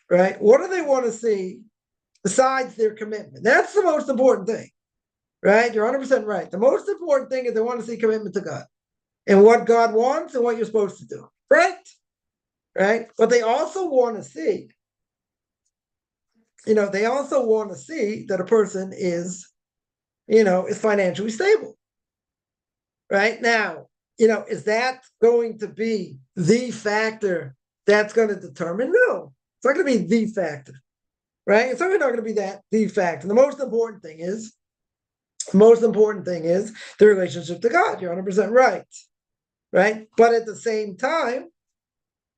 Right? What do they want to see besides their commitment? That's the most important thing. Right? You're 100% right. The most important thing is they want to see commitment to God and what God wants and what you're supposed to do. Right? Right? But they also want to see, that a person is financially stable. Right? Now, is that going to be the factor that's going to determine? No, it's not going to be the factor. Right? It's certainly not going to be the factor. The most important thing is the relationship to God. You're 100% right. Right? But at the same time,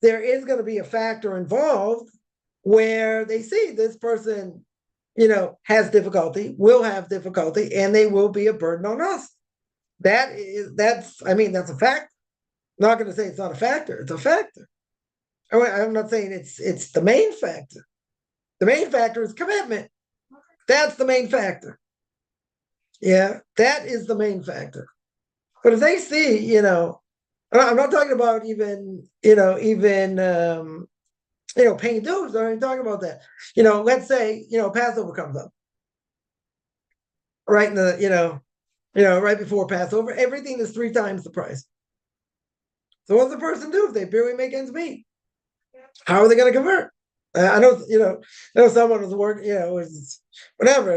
there is going to be a factor involved where they see this person, has difficulty, will have difficulty, and they will be a burden on us. That's a fact. I'm not going to say it's not a factor. It's a factor. I'm not saying it's the main factor. The main factor is commitment. That's the main factor. Yeah, that is the main factor. But if they see, I'm not talking about even paying dues. I'm not even talking about that. Let's say, Passover comes up. Right in right before Passover, everything is 3 times the price. So what's the person do if they barely make ends meet? How are they going to convert? I know someone was working, was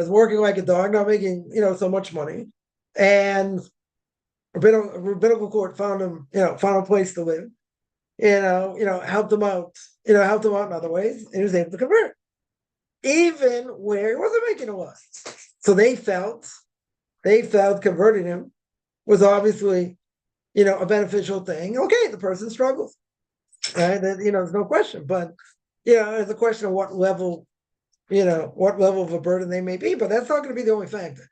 working like a dog, not making, so much money. And rabbinical court found him, found a place to live, helped him out, in other ways, and he was able to convert, even where he wasn't making a loss. So they felt converting him was obviously, a beneficial thing. Okay, the person struggles, right? There's no question, but there's a question of what level of a burden they may be, but that's not going to be the only factor.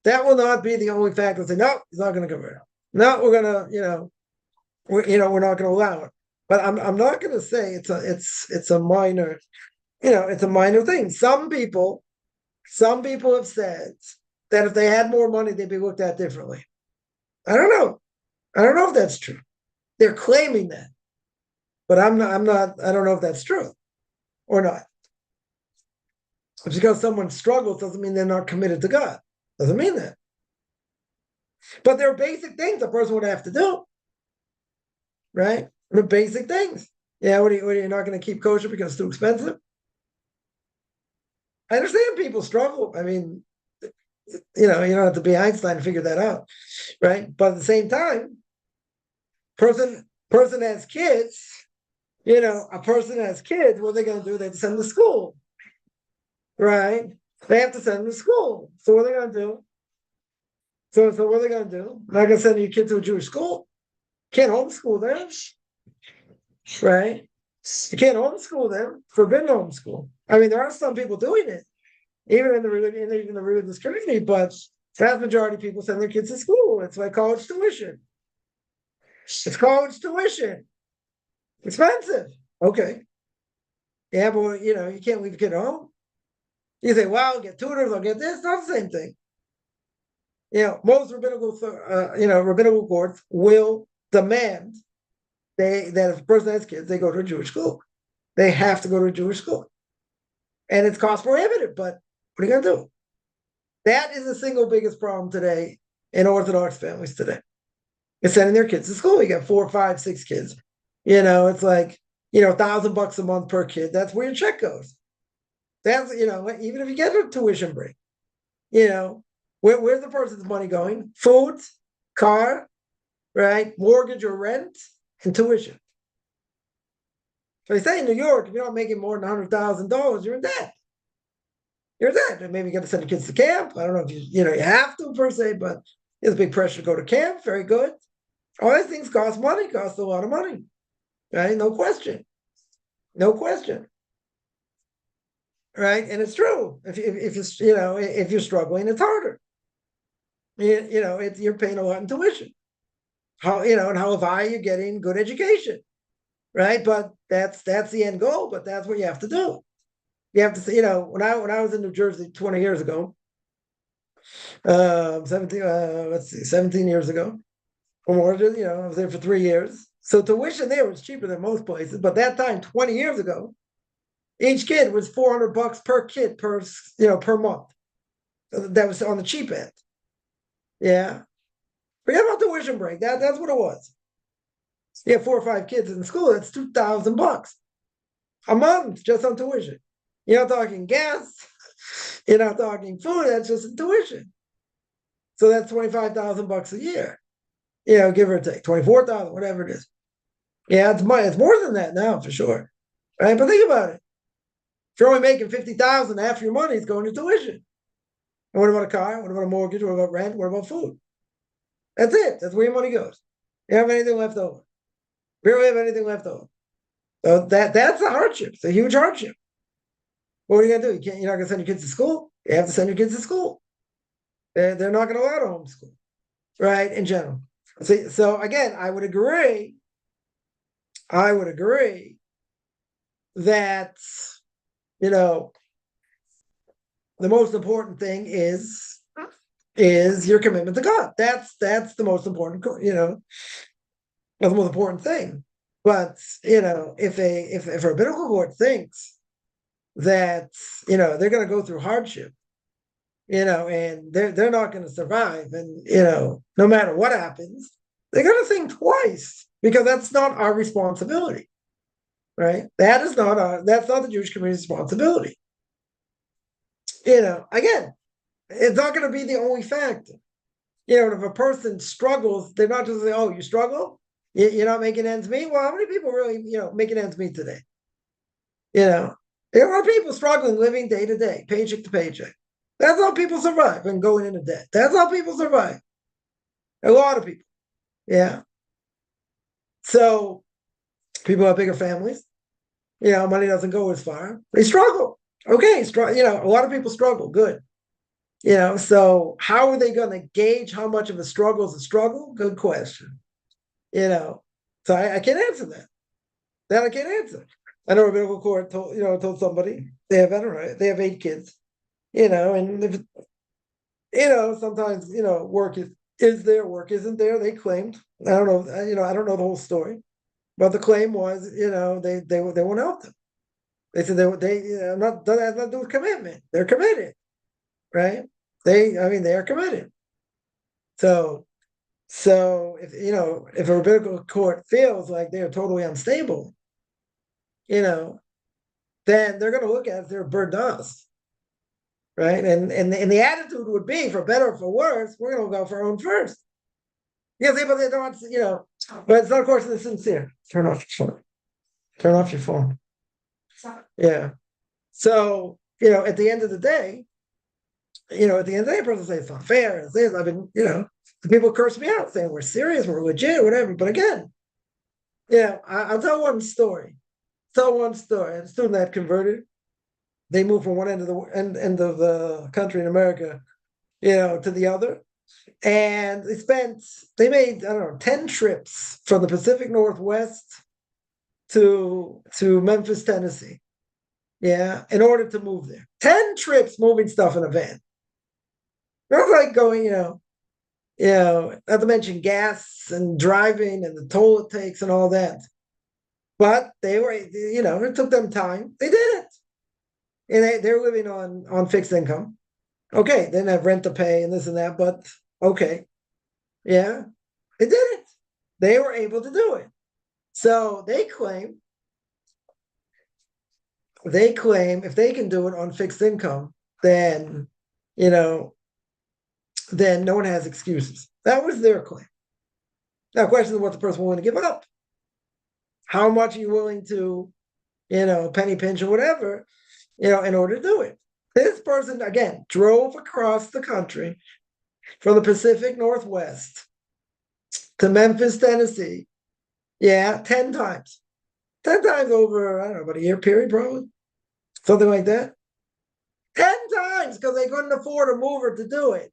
That will not be the only factor. Say, no, he's not going to convert. No, we're gonna, we're not going to allow it. But I'm not going to say it's a minor, it's a minor thing. Some people have said that if they had more money, they'd be looked at differently. I don't know. I don't know if that's true. They're claiming that, but I'm not. I don't know if that's true or not. Just because someone struggles doesn't mean they're not committed to God. Doesn't mean that. But there are basic things a person would have to do, right? The basic things. Yeah, what are you not going to keep kosher because it's too expensive? I understand people struggle. I mean, you don't have to be Einstein to figure that out, right? But at the same time, person has kids. A person has kids. What are they going to do? They have to send them to school, right? They have to send them to school. So what are they going to do? So what are they going to do? Not going to send your kid to a Jewish school. Can't homeschool them, right? You can't homeschool them. Forbidden homeschool. I mean, there are some people doing it, even in the religious community, but vast majority of people send their kids to school. It's like college tuition. It's college tuition. Expensive. Okay. Yeah, but you can't leave a kid at home. You say, well, I'll get tutors, I'll get this. Not the same thing. Most rabbinical courts will demand that if a person has kids, they go to a Jewish school. They have to go to a Jewish school. And it's cost prohibitive, but what are you going to do? That is the single biggest problem today in Orthodox families today. It's sending their kids to school. You got 4, 5, 6 kids. It's like, $1,000 a month per kid. That's where your check goes. That's, even if you get a tuition break, where's the person's money going? Food, car, right? Mortgage or rent, and tuition. So they say in New York, if you're not making more than $100,000, you're in debt. You're in debt. And maybe you got to send the kids to camp. I don't know if you have to per se, but there's big pressure to go to camp. Very good. All these things cost money, cost a lot of money, right? No question. No question. Right? And it's true. If you're struggling, it's harder. You're paying a lot in tuition. And how high you're getting good education, right? But that's the end goal. But that's what you have to do. You have to, when I was in New Jersey 20 years ago, 17 years ago, or more. I was there for 3 years. So tuition there was cheaper than most places. But that time, 20 years ago, each kid was $400 per kid per month. That was on the cheap end. Yeah. Forget about tuition break. That's what it was. You have 4 or 5 kids in school. That's $2,000 a month just on tuition. You're not talking gas. You're not talking food. That's just tuition. So that's $25,000 a year. Give or take 24,000, whatever it is. Yeah, it's money. It's more than that now for sure. Right? But think about it. If you're only making 50,000, half your money is going to tuition. And what about a car? What about a mortgage? What about rent? What about food? That's it. That's where your money goes. You don't have anything left over. You don't have anything left over. So that's a hardship. It's a huge hardship. What are you gonna do? You're not gonna send your kids to school. You have to send your kids to school. They're not gonna allow to homeschool, right? In general. So again, I would agree that the most important thing is your commitment to God. That's the most important, the most important thing. But if a rabbinical court thinks that they're going to go through hardship, and they're not going to survive, and no matter what happens, they're going to think twice, because that's not our responsibility, right? That's not the Jewish community's responsibility. Again, it's not going to be the only factor. If a person struggles, they're not just saying, "Oh, you struggle? You're not making ends meet." Well, how many people really, making ends meet today? There are people struggling, living day to day, paycheck to paycheck. That's how people survive and going into debt. That's how people survive. A lot of people. Yeah. So people have bigger families. Money doesn't go as far. They struggle. Okay, a lot of people struggle. Good. So how are they going to gauge how much of a struggle is a struggle? Good question. So I can't answer that. That I can't answer. I know a rabbinical court told somebody they have 8 kids, and if sometimes work is there, work isn't there. They claimed, I don't know, I don't know the whole story, but the claim was, they won't help them. They said they not that has nothing to do with commitment. They're committed, right? They are committed. So if a rabbinical court feels like they're totally unstable, then they're going to look at it, they're bird dust, right? And the attitude would be, for better or for worse, we're going to go for our own first. Because people, they don't want to, but it's not a question of sincere. Turn off your phone. Turn off your phone. Yeah. So, at the end of the day, a person says it's not fair. I've been, people curse me out saying we're serious, we're legit, whatever. But again, I'll tell one story. A student that converted, they moved from one end of the country in America, to the other. And they made, I don't know, 10 trips from the Pacific Northwest to Memphis, Tennessee. Yeah, in order to move there. 10 trips moving stuff in a van. It was like going, not to mention gas and driving and the toll it takes and all that. But they were, it took them time. They did it. And they're living on fixed income. Okay, they didn't have rent to pay and this and that, but okay. Yeah, they did it. They were able to do it. So they claim if they can do it on fixed income, then, then no one has excuses. That was their claim. Now, the question is what the person willing to give up. How much are you willing to, penny pinch or whatever, in order to do it? This person, again, drove across the country from the Pacific Northwest to Memphis, Tennessee. Yeah, 10 times. 10 times over, I don't know, about a year period, probably. Something like that. 10 times because they couldn't afford a mover to do it.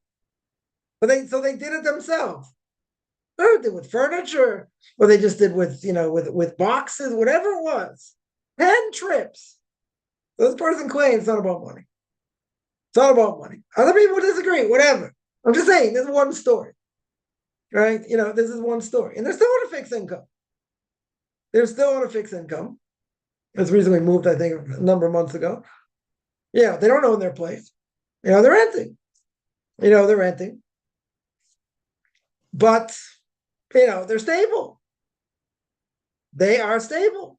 So they did it themselves. Or they did with furniture, or they just did with, with boxes, whatever it was. 10 trips. This person claims it's not about money. It's not about money. Other people disagree, whatever. I'm just saying, this is one story. Right? This is one story. And they're still on a fixed income. That's the reason we moved, I think, a number of months ago. Yeah, they don't own their place. They're renting. They're renting. But, they're stable. They are stable.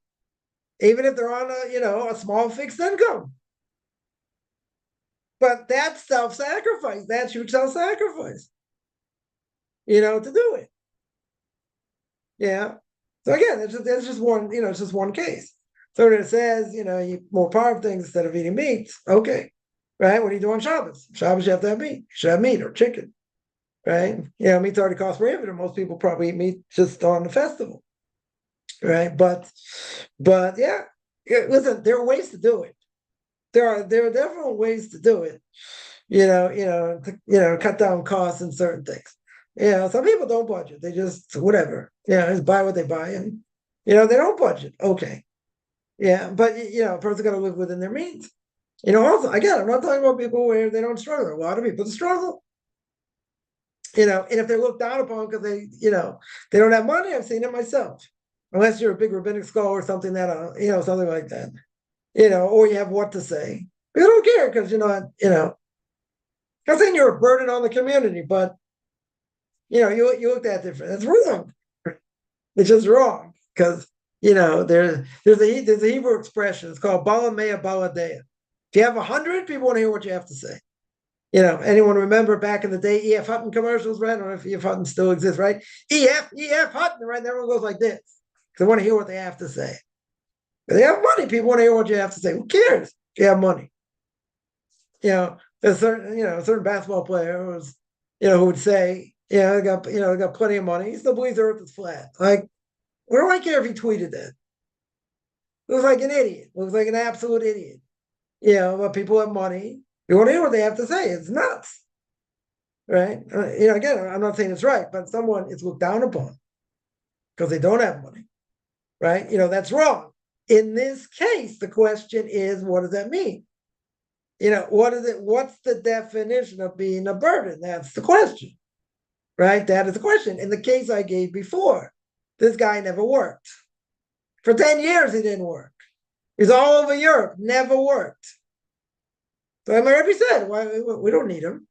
Even if they're on a small fixed income. But that's self-sacrifice. That's huge self-sacrifice. To do it. Yeah. So again, it's just one, it's just one case. So when it says, you eat more powerful things instead of eating meat, okay. Right? What do you do on Shabbos? Shabbos, you have to have meat. You should have meat or chicken. Right? Meat's already cost prohibitive. Most people probably eat meat just on the festival. Right? But yeah, listen, there are ways to do it. There are definitely ways to do it. Cut down costs and certain things. Some people don't budget. They just whatever. Just buy what they buy, and they don't budget. Okay. Yeah, but a person got to live within their means. Also, again, I'm not talking about people where they don't struggle. A lot of people struggle. And if they're looked down upon because they don't have money, I've seen it myself. Unless you're a big rabbinic scholar or something that something like that. Or you have what to say. You don't care because I'm not saying you're a burden on the community, but you looked at different. That's wrong. It's just wrong because there's a Hebrew expression. It's called bala mea bala dea. If you have 100, people want to hear what you have to say. Anyone remember back in the day E.F. Hutton commercials, right? I don't know if E.F. Hutton still exists, right? E.F. Hutton, right? And everyone goes like this. They want to hear what they have to say. If they have money, people want to hear what you have to say. Who cares if you have money? There's a certain basketball player who would say, I got plenty of money. He still believes the earth is flat. Like, what do I care if he tweeted that? Looks like an idiot. Looks like an absolute idiot. But people have money. You want to hear what they have to say. It's nuts. Right? Again, I'm not saying it's right, but someone is looked down upon because they don't have money. Right? That's wrong. In this case, the question is, what does that mean? What is it? What's the definition of being a burden? That's the question. Right? That is the question. In the case I gave before, this guy never worked. For 10 years, he didn't work. He's all over Europe, never worked. So Rabbi said, "Why we don't need him.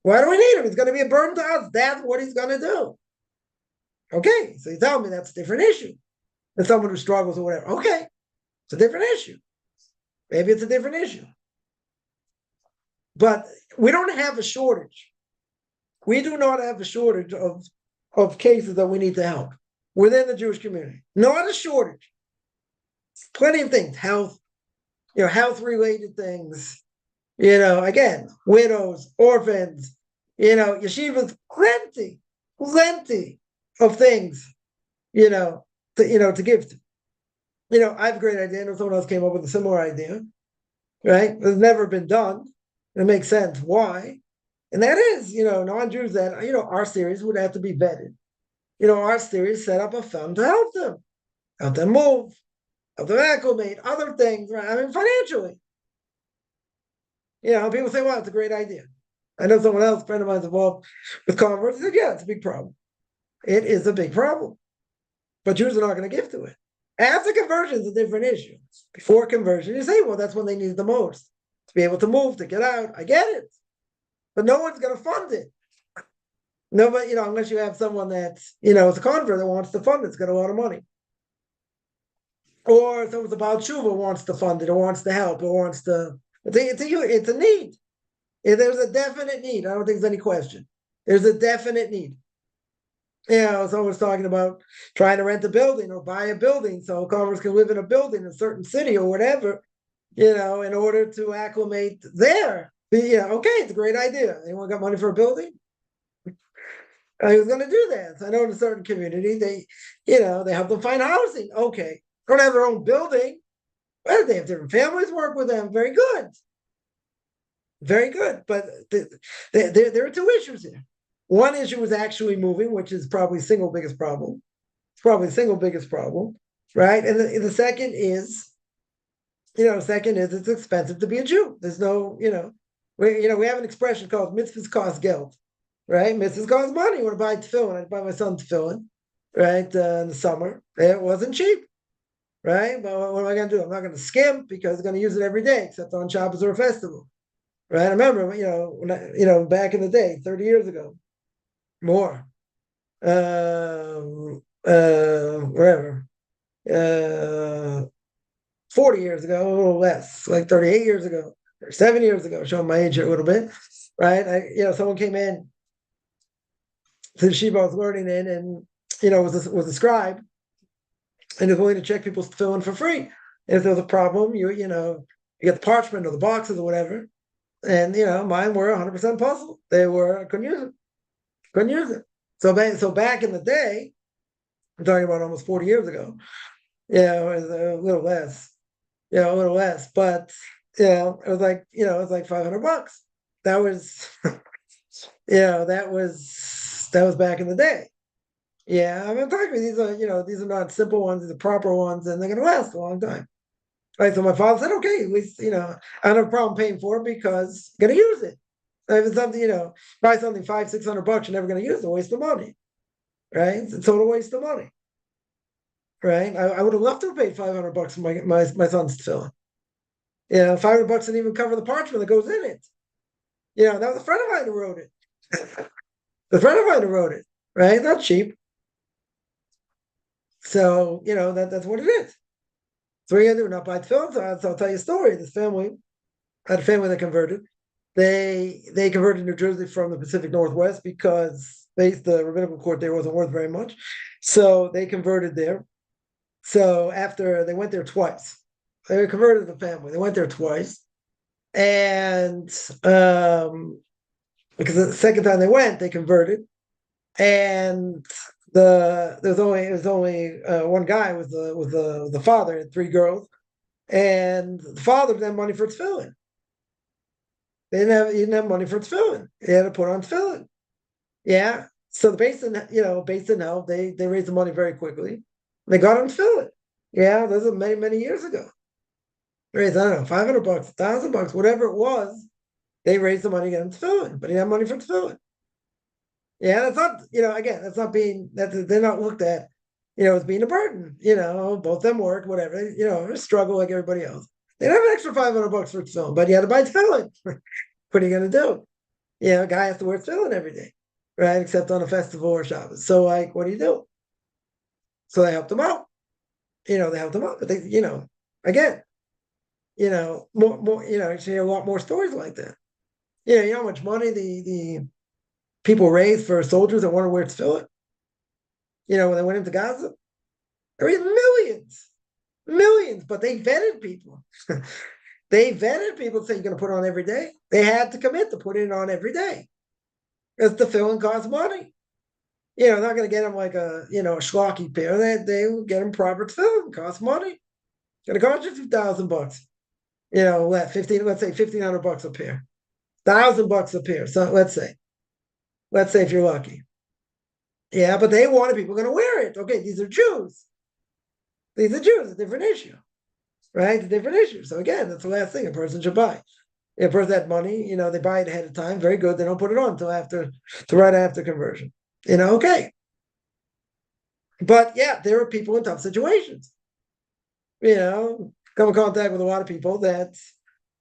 Why do we need him? He's going to be a burden to us. That's what he's going to do. Okay, so you tell me that's a different issue than someone who struggles or whatever. Okay, it's a different issue. Maybe it's a different issue. But we don't have a shortage. We do not have a shortage of cases that we need to help within the Jewish community. Not a shortage. Plenty of things, health, health-related things, again, widows, orphans, yeshivas, plenty of things, to give to. I have a great idea. I know someone else came up with a similar idea, right? It's never been done. It makes sense. Why? And that is, non-Jews that, our series would have to be vetted. Our series set up a fund to help them move, help them acclimate, other things, right? I mean, financially. People say, well, it's a great idea. I know someone else, a friend of mine, is involved with converts. He said, yeah, it's a big problem. It is a big problem. But Jews are not going to give to it. After conversion is a different issue. Before conversion, you say, well, that's when they need the most. To be able to move, to get out. I get it. But no one's going to fund it. Nobody, unless you have someone that's, is a convert that wants to fund it, it's got a lot of money. Or someone's about tshuva wants to fund it, or wants to help, or wants to. It's a need. There's a definite need. I don't think there's any question. There's a definite need. Someone's talking about trying to rent a building or buy a building so converts can live in a building in a certain city or whatever, in order to acclimate there. Okay, it's a great idea. Anyone got money for a building? I was going to do that. So I know in a certain community, they help them find housing. Okay, don't have their own building. Well, they have different families work with them. Very good. Very good. But there are two issues here. One issue is actually moving, which is probably the single biggest problem. It's probably the single biggest problem, right? And the second is, it's expensive to be a Jew. There's no, we have an expression called mitzvahs cost geld, right? Mitzvahs cost money. You want to buy tefillin. I buy my son tefillin, right? In the summer. It wasn't cheap, right? But what am I going to do? I'm not going to skimp because I'm going to use it every day, except on Shabbos or a festival, right? I remember, when back in the day, 30 years ago, more, whatever, 40 years ago, a little less, like 38 years ago, or 7 years ago, showing my age here a little bit, right? Someone came in to the yeshiva I was learning in, and, was a scribe, and was willing to check people's tefillin for free. And if there was a problem, you get the parchment or the boxes or whatever, and, mine were 100% puzzle. They were, I couldn't use it. Couldn't use it. So back in the day, I'm talking about almost 40 years ago. It was a little less. But it was like $500. That was that was back in the day. Yeah, I'm talking about these are not simple ones, these are proper ones, and they're gonna last a long time. Right. So my father said, okay, at least, I don't have a problem paying for it because I'm gonna use it. If it's something, buy something $500-600, you're never going to use it. A waste of money, right? It's a total waste of money, right? I would have loved to have paid $500 for my son's tefillin. $500 didn't even cover the parchment that goes in it. That was a friend of mine who wrote it. The friend of mine who wrote it, right? Not cheap. So that's what it is. So what are you gonna do? Not buy tefillin? So I'll tell you a story. This family had a family that converted. They converted New Jersey from the Pacific Northwest because the rabbinical court there wasn't worth very much. So they converted there. So after they went there twice, they converted the family. They went there twice. And because the second time they went, they converted. And there was only one guy was the father and 3 girls. And the father didn't have money for tefillin. He didn't have money for tefillin. He had to put on tefillin. Yeah. So the base didn't help. They raised the money very quickly. They got him tefillin. Yeah, this was many, many years ago. They raised, I don't know, $500, $1,000, whatever it was. They raised the money to get him tefillin, but he didn't have money for tefillin. Yeah, that's not, again, they're not looked at, as being a burden. Both of them work, whatever, struggle like everybody else. They don't have an extra $500 for tefillin, but you had to buy tefillin. What are you going to do? A guy has to wear tefillin every day, right? Except on a festival or Shabbos. So, like, what do you do? So they helped him out. They helped him out. But they, again, more, you see a lot more stories like that. You know how much money the people raised for soldiers that want to wear tefillin? When they went into Gaza, they raised millions, but they vetted people. They vetted people to say you're going to put it on every day. They had to commit to put it on every day. Because tefillin costs money. They're not going to get them like a schlocky pair. They will get them proper tefillin. It costs money. It's going to cost you $2,000. Let's say $1,500 a pair. $1,000 a pair. So let's say if you're lucky. Yeah, but they wanted people going to wear it. Okay, these are Jews. A different issue, right? A different issue. So again, that's the last thing a person should buy. If a person had money, they buy it ahead of time. Very good. They don't put it on until right after conversion. Okay. But yeah, there are people in tough situations. Come in contact with a lot of people that,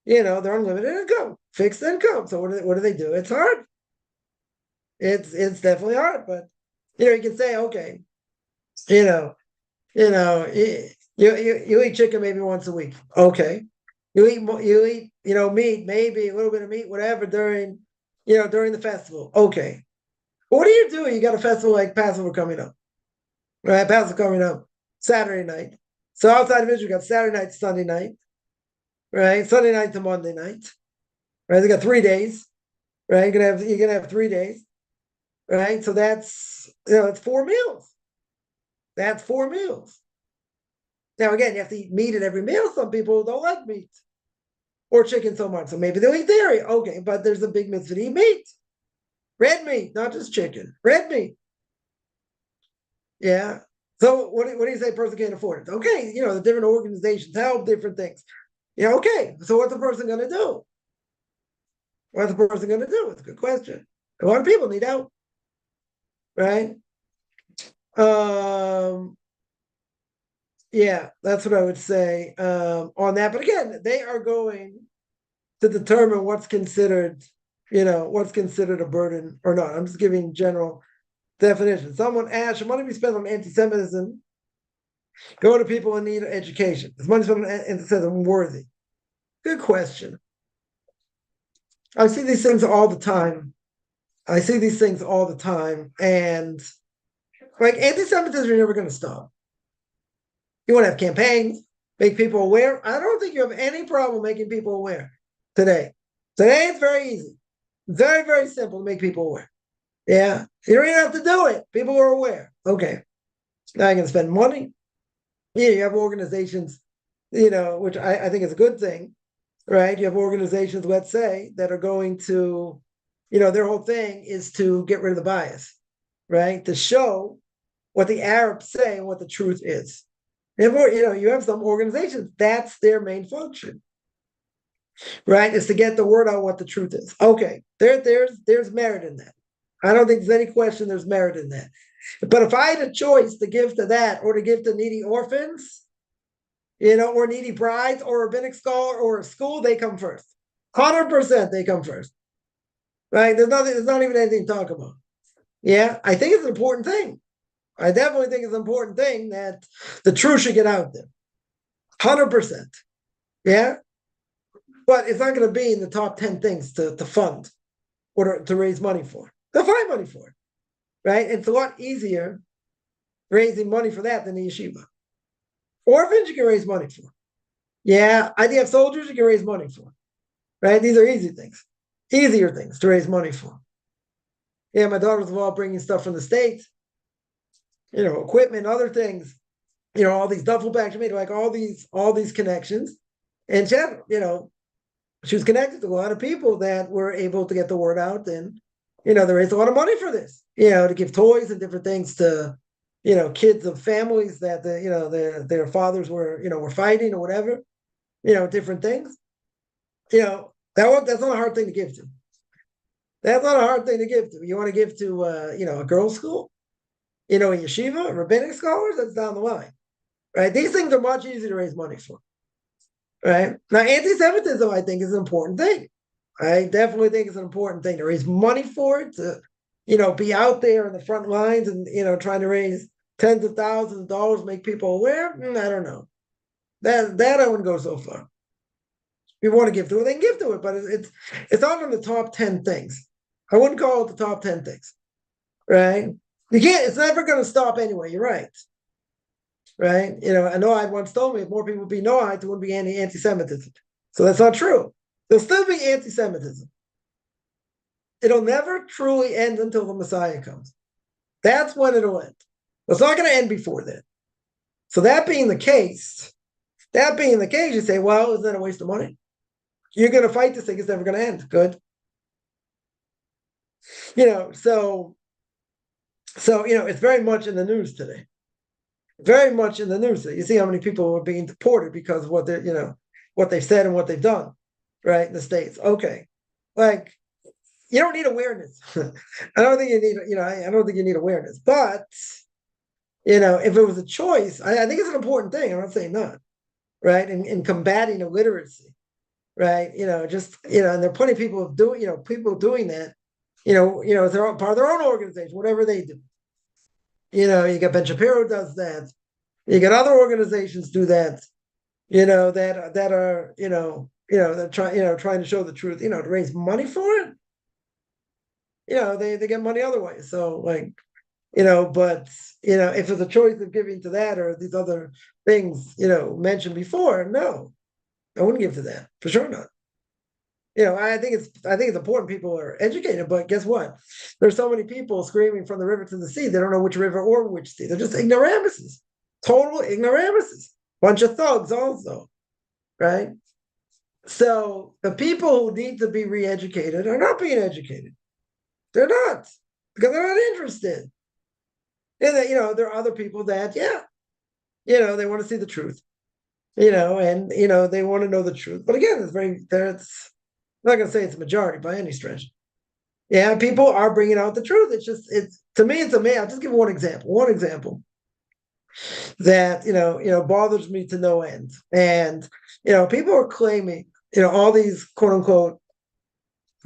they're unlimited income, fixed income. So what do they do? It's hard. It's definitely hard, but you can say, okay, you eat chicken maybe once a week. Okay. You eat meat, maybe a little bit of meat, whatever during the festival. Okay. But what do? You got a festival like Passover coming up, right? Passover coming up Saturday night. So outside of Israel, you got Saturday night, Sunday night, right? Sunday night to Monday night, right? They got 3 days, right? You're gonna have 3 days, right? So that's it's 4 meals. That's 4 meals. Now again, you have to eat meat at every meal. Some people don't like meat or chicken so much, so maybe they'll eat dairy. Okay, but there's a big mitzvah to eat meat, red meat, not just chicken, red meat. Yeah. So what do you say? A person can't afford it? Okay, the different organizations help different things. Okay. So what's the person going to do? What's the person going to do? It's a good question. A lot of people need help, right? Yeah, that's what I would say on that. But again, they are going to determine what's considered a burden or not. I'm just giving general definition. Someone asked, should money be spent on anti-Semitism? Go to people in need of education. Is money spent on anti-Semitism worthy? Good question. I see these things all the time. And like anti-Semitism, you're never going to stop. You want to have campaigns, make people aware. I don't think you have any problem making people aware today. Today it's very easy. Very, very simple to make people aware. Yeah. You don't even have to do it. People are aware. Okay. Now you're going to spend money. Yeah, you have organizations, which I think is a good thing, right? You have organizations, let's say, that are going to, their whole thing is to get rid of the bias, right? To show what the Arabs say and what the truth is. You have some organizations, that's their main function, right? Is to get the word out what the truth is. Okay, there's merit in that. I don't think there's any question there's merit in that. But if I had a choice to give to that or to give to needy orphans, or needy brides or a rabbinic scholar or a school, they come first. 100% they come first. Right? There's not even anything to talk about. Yeah, I think it's an important thing. I definitely think it's an important thing that the truth should get out there. 100%. Yeah. But it's not going to be in the top 10 things to fund or to raise money for. They'll find money for it. Right? It's a lot easier raising money for that than the yeshiva. Orphans, you can raise money for. Yeah. IDF soldiers, you can raise money for. Right? These are easy things. Easier things to raise money for. Yeah, my daughters were all bringing stuff from the States. Equipment, other things, all these duffel bags made, like all these connections. And she had, she was connected to a lot of people that were able to get the word out. And, they raised a lot of money for this, to give toys and different things to, kids of families that, their fathers were fighting or whatever, different things. That's not a hard thing to give to. That's not a hard thing to give to. You want to give to, a girls' school? A yeshiva, rabbinic scholars, that's down the line, right? These things are much easier to raise money for, right? Now, anti-Semitism, I think, is an important thing. I definitely think it's an important thing to raise money for it, to, be out there in the front lines and, trying to raise tens of thousands of dollars, make people aware. I don't know. That I wouldn't go so far. If you want to give to it, they can give to it, but it's not in the top 10 things. I wouldn't call it the top 10 things, right? You can't, it's never going to stop anyway. You're right. Right? A Noahide once told me if more people would be Noahides, there wouldn't be any anti-Semitism. So that's not true. There'll still be anti-Semitism. It'll never truly end until the Messiah comes. That's when it'll end. It's not going to end before then. So that being the case, you say, well, isn't that a waste of money? You're going to fight this thing. It's never going to end. Good. So it's very much in the news today. Very much in the news. You see how many people are being deported because of what what they've said and what they've done, right, in the States. Okay. Like, you don't need awareness. I don't think you need, I don't think you need awareness. But, if it was a choice, I think it's an important thing. I'm not saying not, right? In combating illiteracy, right? And there are plenty of people people doing that, they're part of their own organization, whatever they do. You got Ben Shapiro does that. You got other organizations do that, that are, they're trying to show the truth, to raise money for it. They get money otherwise. So but if it's a choice of giving to that or these other things, mentioned before, no, I wouldn't give to that, for sure not. I think it's important people are educated, but guess what? There's so many people screaming from the river to the sea. They don't know which river or which sea. They're just ignoramuses, total ignoramuses, bunch of thugs also, right? So the people who need to be re-educated are not being educated. They're not, because they're not interested. And that, there are other people that, they want to see the truth, and they want to know the truth. But again, I'm not going to say it's a majority by any stretch. Yeah, people are bringing out the truth. It's to me, it's amazing. I'll just give one example. One example that bothers me to no end. And people are claiming all these quote unquote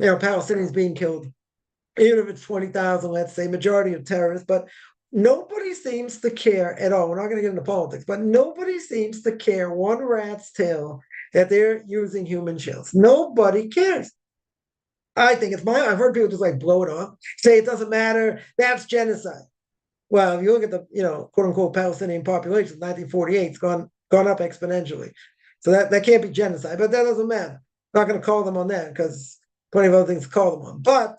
Palestinians being killed, even if it's 20,000, let's say, majority of terrorists, but nobody seems to care at all. We're not going to get into politics, but nobody seems to care one rat's tail that they're using human shields. Nobody cares. I think I've heard people just blow it off, say it doesn't matter, that's genocide. Well, if you look at the, quote unquote Palestinian population, 1948, it's gone up exponentially. So that can't be genocide, but that doesn't matter. I'm not going to call them on that because plenty of other things to call them on. But,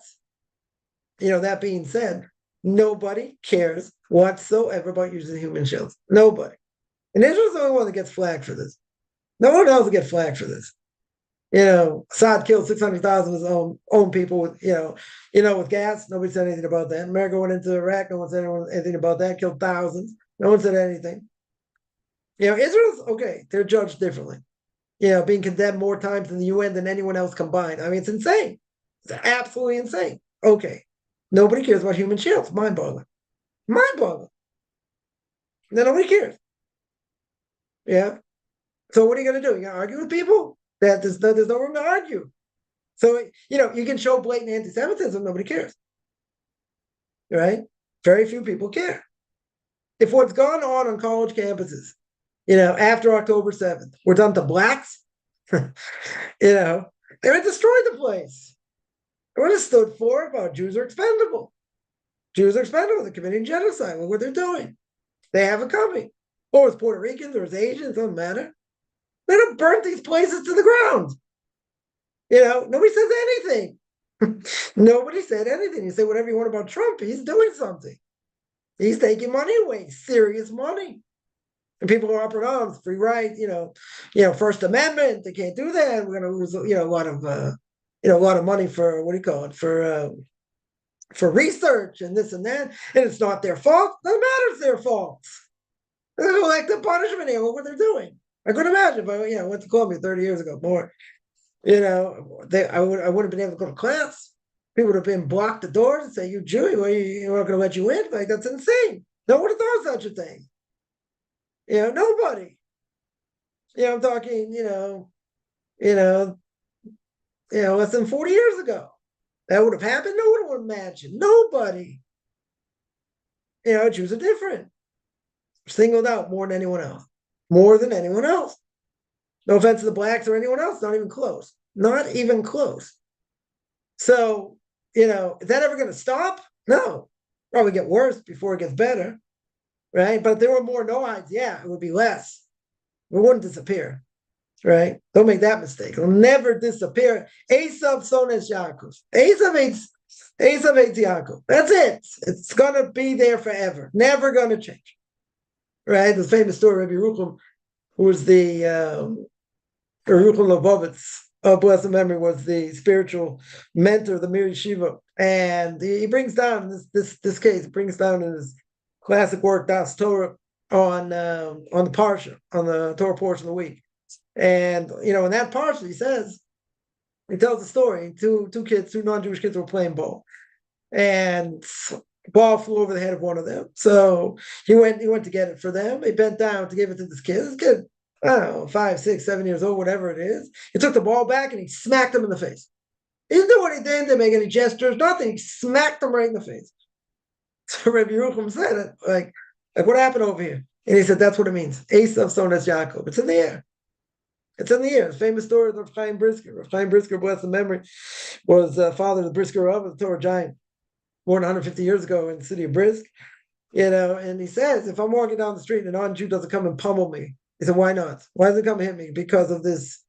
that being said, nobody cares whatsoever about using human shields. Nobody. And Israel's the only one that gets flagged for this. No one else will get flagged for this. Assad killed 600,000 of his own people with, with gas. Nobody said anything about that. America went into Iraq. No one said anything about that. Killed thousands. No one said anything. Israel's okay. They're judged differently. Being condemned more times in the UN than anyone else combined. I mean, it's insane. It's absolutely insane. Okay. Nobody cares about human shields. Mind-boggling. Mind-boggling. Then nobody cares. Yeah. So what are you going to do? You going to argue with people? There's no room to argue. So, you can show blatant anti-Semitism, nobody cares. Right? Very few people care. If what's gone on college campuses, after October 7th, were done to blacks, they would destroy the place. They would have stood for about Jews are expendable. Jews are expendable. They're committing genocide. Look what they're doing. They have it coming. Or it's Puerto Ricans or it's Asians, doesn't matter. They don't burn these places to the ground. Nobody says anything. Nobody said anything. You say whatever you want about Trump, he's doing something. He's taking money away, serious money. And people are up in arms, free right, First Amendment, they can't do that. We're going to lose, a lot of money for, what do you call it, for research and this and that. And it's not their fault. Doesn't matter if it's their fault. There's no elective punishment here. What they're doing. I couldn't imagine if I went to Columbia 30 years ago, more. I wouldn't have been able to go to class. People would have been blocked the doors and say, "You Jew, we're not going to let you in." That's insane. No one would have thought such a thing. Nobody. I'm talking. less than 40 years ago. That would have happened? No one would imagine. Nobody. Jews are different. Singled out more than anyone else. More than anyone else. No offense to the blacks or anyone else, not even close. Not even close. So, is that ever going to stop? No. Probably get worse before it gets better, right? But if there were more Noahides, yeah, it would be less. It wouldn't disappear, right? Don't make that mistake. It'll never disappear. Esav sones Yaakov. Esav hates Yaakov. That's it. It's going to be there forever. Never going to change, right? The famous story of Rabbi Rucham, who was the Rucham Lubavitz, of blessed memory, was the spiritual mentor of the Mir Yeshiva. And he brings down this case, brings down in his classic work, Das Torah, on the Parsha, on the Torah portion of the week. And, in that Parsha, he tells the story, two kids, two non-Jewish kids were playing ball. And ball flew over the head of one of them. So he went to get it for them. He bent down to give it to this kid. This kid, I don't know, 5, 6, 7 years old, whatever it is. He took the ball back and he smacked him in the face. He didn't do anything, didn't make any gestures, nothing. He smacked him right in the face. So Rabbi Yerucham said it, like what happened over here? And he said, that's what it means. Esav sones Yaakov. It's in the air. It's in the air. The famous story of Rav Chaim Brisker. Rav Chaim Brisker, blessed memory, was father of the Brisker Rav, the Torah giant, more than 150 years ago in the city of Brisk. And he says, if I'm walking down the street and a non-Jew doesn't come and pummel me, he said, why not? Why does it come and hit me? Because of this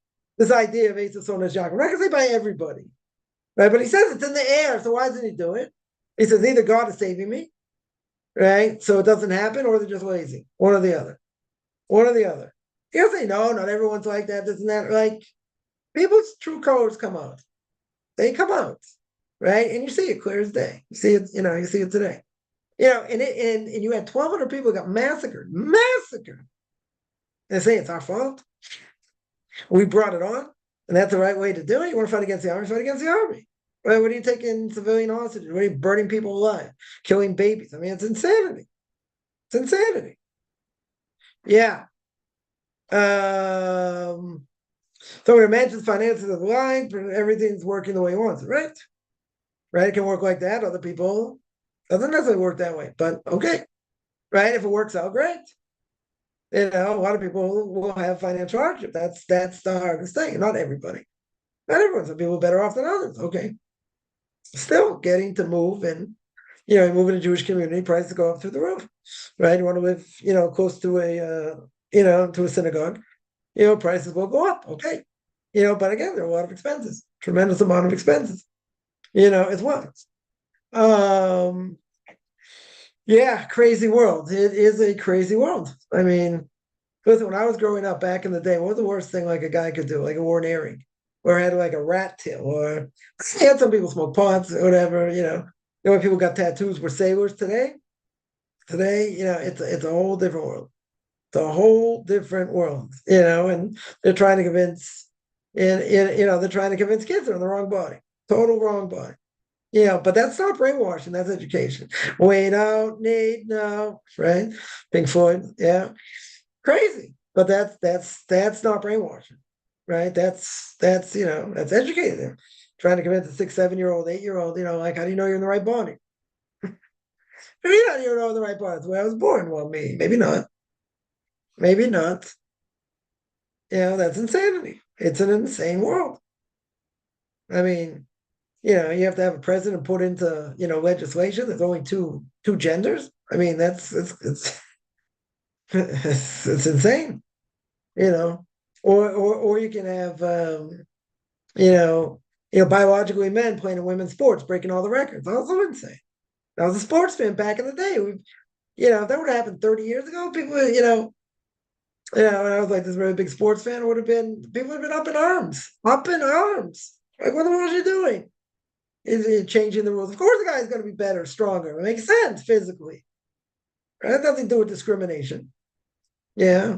idea of Esav sones Yaakov. I'm not going to say by everybody, right? But he says it's in the air, so why doesn't he do it? He says, either God is saving me, right? So it doesn't happen, or they're just lazy. One or the other. One or the other. He'll say, no, not everyone's like that, this and that. Like, people's true colors come out. They come out, right? And you see it clear as day. You see it, you see it today. And you had 1,200 people got massacred. Massacred. And they say it's our fault. We brought it on, and that's the right way to do it. You want to fight against the army, fight against the army. Right? What are you taking civilian hostages? What are you burning people alive? Killing babies? I mean, it's insanity. It's insanity. Yeah. So when it mentions finances of life, everything's working the way he wants it, right? Right? It can work like that. Other people doesn't necessarily work that way, but okay. Right? If it works out, great. A lot of people will have financial hardship. That's the hardest thing. Not everybody. Not everyone. Some people are better off than others. Okay. Still getting to move, and you move in a Jewish community, prices go up through the roof. Right? You want to live, close to to a synagogue, prices will go up. Okay. But again, there are a lot of expenses, tremendous amount of expenses, as well. Yeah, crazy world. It is a crazy world. I mean, listen, when I was growing up back in the day, what was the worst thing like a guy could do? Like a wore an earring, or had like a rat tail, or he had some people smoke pots or whatever, when people got tattoos were sailors today. Today, it's a whole different world. It's a whole different world, and they're trying to convince, they're trying to convince kids they're in the wrong body, total wrong body. But that's not brainwashing, that's education. We don't need no, right? Pink Floyd, yeah. Crazy. But that's not brainwashing, right? That's educating them. Trying to convince a 6, 7-year-old, 8-year-old, like, how do you know you're in the right body? Maybe not you're in the right body. That's the way I was born. Well, maybe not. Maybe not. That's insanity. It's an insane world. I mean, you have to have a president put into, legislation. There's only two genders. I mean, it's it's insane, or you can have, biologically men playing in women's sports, breaking all the records. Also insane. I was a sports fan back in the day. If that would have happened 30 years ago, people, when I was like this really big sports fan, people would have been up in arms. Like, what the world are you doing? Is it changing the rules? Of course, the guy's going to be better, stronger. It makes sense physically. Right? It has nothing to do with discrimination. Yeah.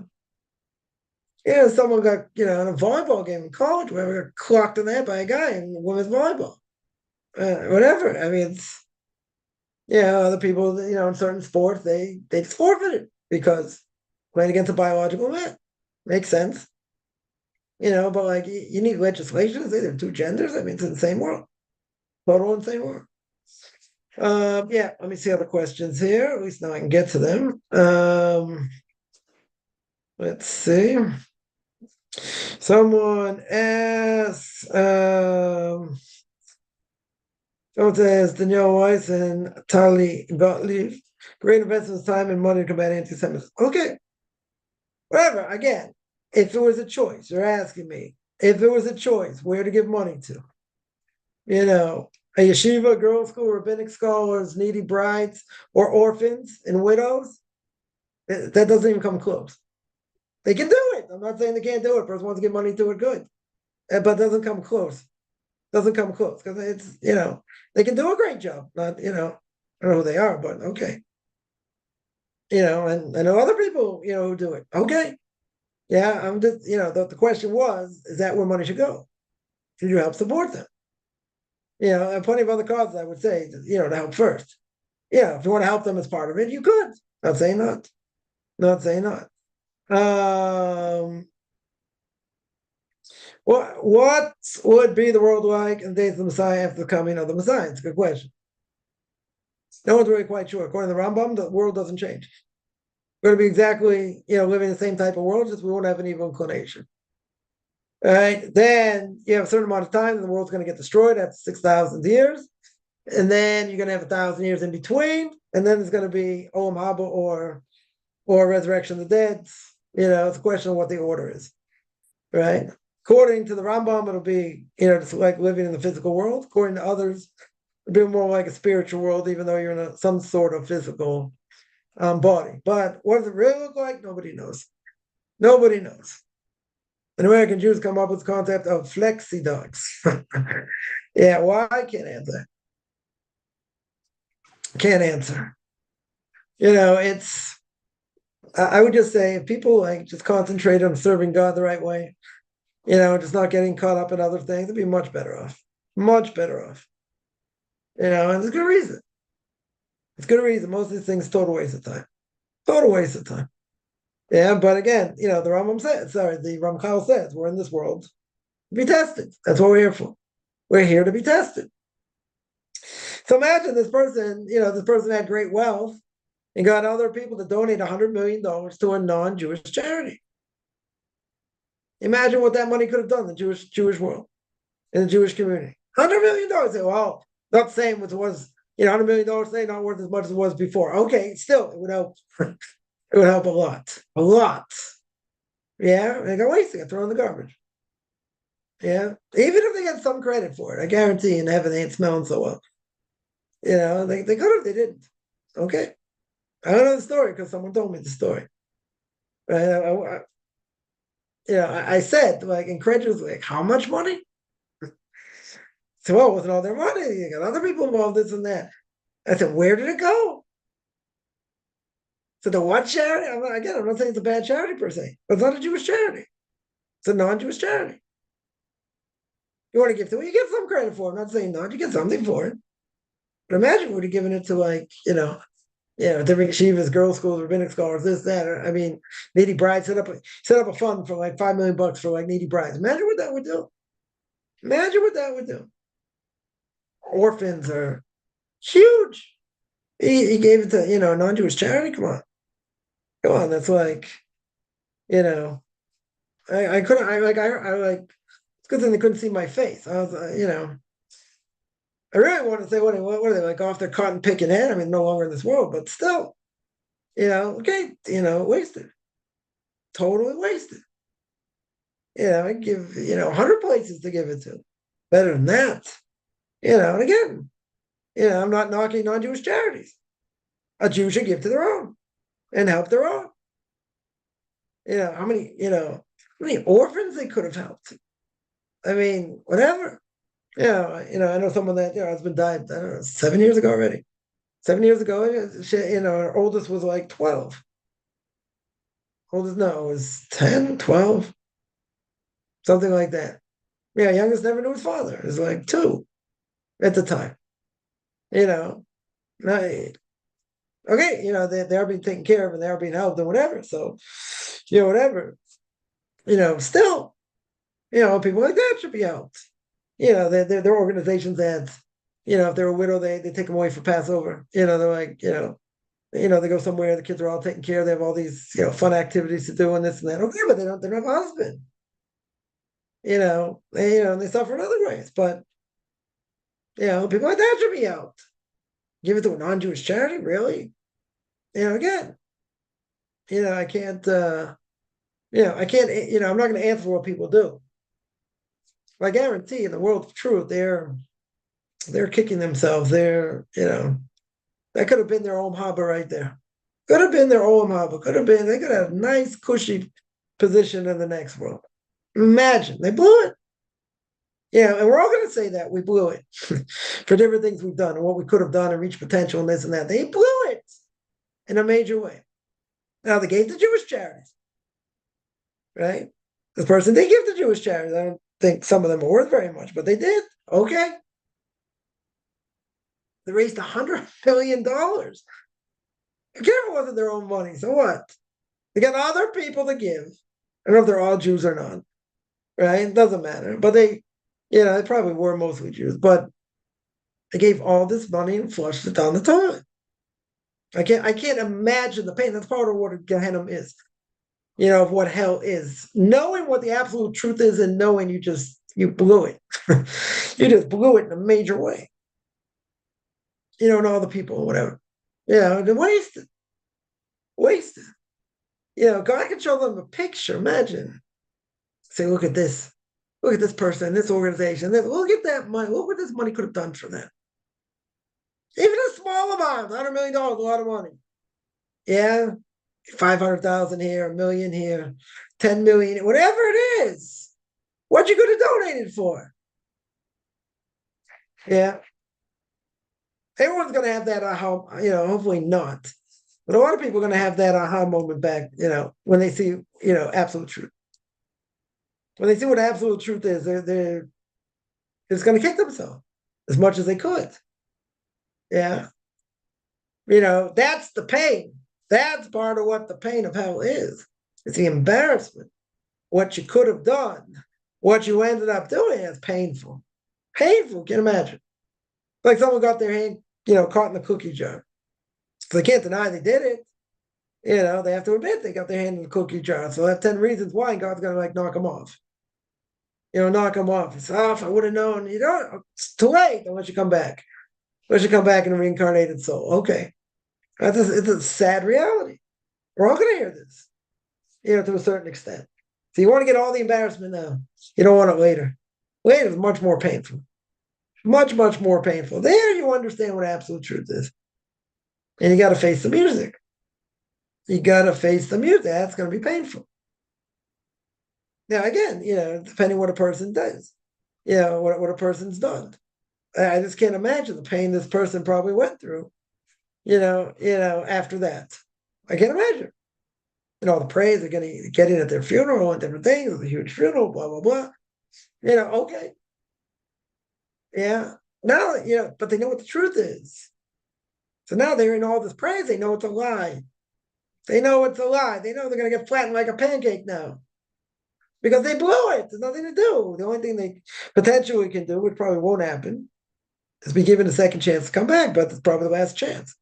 Someone got, in a volleyball game in college, where got clocked in the head by a guy in women's volleyball. Whatever. I mean, it's, other people, in certain sports, they just forfeit it because playing against a biological man makes sense. But like you need legislation to say there are two genders. I mean, it's in the same world, total insane world. Yeah, let me see other questions here. At least now I can get to them. Let's see. Someone asks, someone says, Danielle Weiss and Tali Gottlieb, great investments, time and money to combat anti-Semitism. Okay, whatever. Again, if it was a choice, you're asking me, if it was a choice, where to give money to? A yeshiva, girls' school, rabbinic scholars, needy brides, or orphans and widows, that doesn't even come close. They can do it. I'm not saying they can't do it. Person wants to give money to it, good. But it doesn't come close. Doesn't come close because it's, they can do a great job. Not, I don't know who they are, but okay. And I know other people, who do it. Okay. Yeah, I'm just, the question was, is that where money should go? Should you help support them? And plenty of other causes, I would say, to help first. Yeah, if you want to help them as part of it, you could. Not saying not. Not saying not. What would be the world like in the days of the Messiah after the coming of the Messiah? It's a good question. No one's really quite sure. According to the Rambam, the world doesn't change. We're going to be exactly, living in the same type of world, just we won't have an evil inclination. All right. Then you have a certain amount of time, and the world's going to get destroyed after 6,000 years. And then you're going to have 1,000 years in between. And then there's going to be Olam Haba or resurrection of the dead. It's a question of what the order is. Right. According to the Rambam, it'll be, just like living in the physical world. According to others, it'll be more like a spiritual world, even though you're in some sort of physical body. But what does it really look like? Nobody knows. Nobody knows. And American Jews come up with the concept of flexi dogs. Yeah, why? I can't answer. Can't answer. I would just say if people just concentrate on serving God the right way, just not getting caught up in other things, they'd be much better off. Much better off. And there's a good reason. It's good reason. Most of these things total waste of time. Total waste of time. Yeah, but again, the Ramchal says, we're in this world to be tested. That's what we're here for. We're here to be tested. So imagine this person had great wealth and got other people to donate $100 million to a non-Jewish charity. Imagine what that money could have done in the Jewish world, in the Jewish community. $100 million. Well, not the same as it was, $100 million today, not worth as much as it was before. Okay, still, it would help. It would help a lot. A lot. Yeah, they got wasting it, throw in the garbage. Yeah, even if they get some credit for it, I guarantee in heaven they ain't smelling so well. They could have, they didn't. Okay. I don't know the story because someone told me the story. Right? I said, incredulously, how much money? So, well, it wasn't all their money. You got other people involved, this and that. I said, where did it go? So the what charity? I'm not saying it's a bad charity per se, but it's not a Jewish charity. It's a non-Jewish charity. You want to give to it, you get some credit for it. I'm not saying not, you get something for it. But imagine we would have given it to different yeshivas, girls' schools, rabbinic scholars, this, that. I mean, needy brides set up a fund for $5 million for needy brides. Imagine what that would do. Imagine what that would do. Orphans are huge. He gave it to a non-Jewish charity. Come on, that's I couldn't. It's good thing they couldn't see my face. I was I really want to say what are they off their cotton picking head? I mean, no longer in this world, but still, okay, wasted, totally wasted. I give 100 places to give it to, better than that. And again, I'm not knocking non-Jewish charities. A Jew should give to their own and help their own. How many orphans they could have helped. I mean, whatever. I know someone that husband died, I don't know, 7 years ago already. 7 years ago, her oldest was 12. Oldest, no, it was 10, 12, something like that. Yeah, youngest never knew his father. It was 2 at the time. Okay, they're being taken care of and they're being helped and whatever. So, whatever. Still, People like that should be helped. Their organizations that, if they're a widow, they take them away for Passover. They're like, they go somewhere, the kids are all taken care of, they have all these, fun activities to do and this and that. Okay, but they don't have a husband. They suffer in other ways. But people like that should be helped. Give it to a non-Jewish charity, really? Again, I can't I can't, I'm not gonna answer what people do. But I guarantee in the world of truth, they're kicking themselves. That could have been their own harbor right there. Could have been their own harbor. Could have been, they could have a nice, cushy position in the next world. Imagine, they blew it. And we're all going to say that we blew it for different things we've done and what we could have done and reached potential and this and that. They blew it in a major way. Now, they gave to Jewish charities, right? This person did give to Jewish charities. I don't think some of them are worth very much, but they did. Okay. They raised $100 million. Again, it wasn't their own money. So what? They got other people to give. I don't know if they're all Jews or not, right? It doesn't matter. But they probably were mostly Jews, but they gave all this money and flushed it down the toilet. I can't imagine the pain. That's part of what Gehenna is, of what hell is. Knowing what the absolute truth is and knowing you blew it. You just blew it in a major way. And all the people, whatever. Wasted. Wasted. God can show them a picture. Imagine. Say, look at this. Look at this person, this organization. Look at that money. Look what this money could have done for them. Even a small amount, $100 million, a lot of money. Yeah, 500,000 here, $1 million here, 10 million, whatever it is. What you could have donated for? Yeah. Everyone's going to have that aha, hopefully not. But a lot of people are going to have that aha moment back, when they see, absolute truth. When they see what absolute truth is, they're just going to kick themselves as much as they could. Yeah. That's the pain. That's part of what the pain of hell is. It's the embarrassment. What you could have done, what you ended up doing is painful. Painful, can you imagine? Like someone got their hand, caught in the cookie jar. So they can't deny they did it. They have to admit they got their hand in the cookie jar. So they have 10 reasons why, and God's going to knock them off. Knock them off. It's off. I would have known. It's too late unless you come back. Unless you come back in a reincarnated soul. Okay. It's a sad reality. We're all going to hear this, to a certain extent. So you want to get all the embarrassment now. You don't want it later. Later is much more painful. Much, much more painful. There you understand what absolute truth is. And you got to face the music. You got to face the music. That's going to be painful. Now, again, depending what a person does, what a person's done. I just can't imagine the pain this person probably went through, after that. I can't imagine. The praise they're getting at their funeral and different things, a huge funeral, blah, blah, blah. Okay. Yeah. Now, but they know what the truth is. So now they're in all this praise. They know it's a lie. They know it's a lie. They know they're going to get flattened like a pancake now. Because they blew it. There's nothing to do. The only thing they potentially can do, which probably won't happen, is be given a second chance to come back, but it's probably the last chance.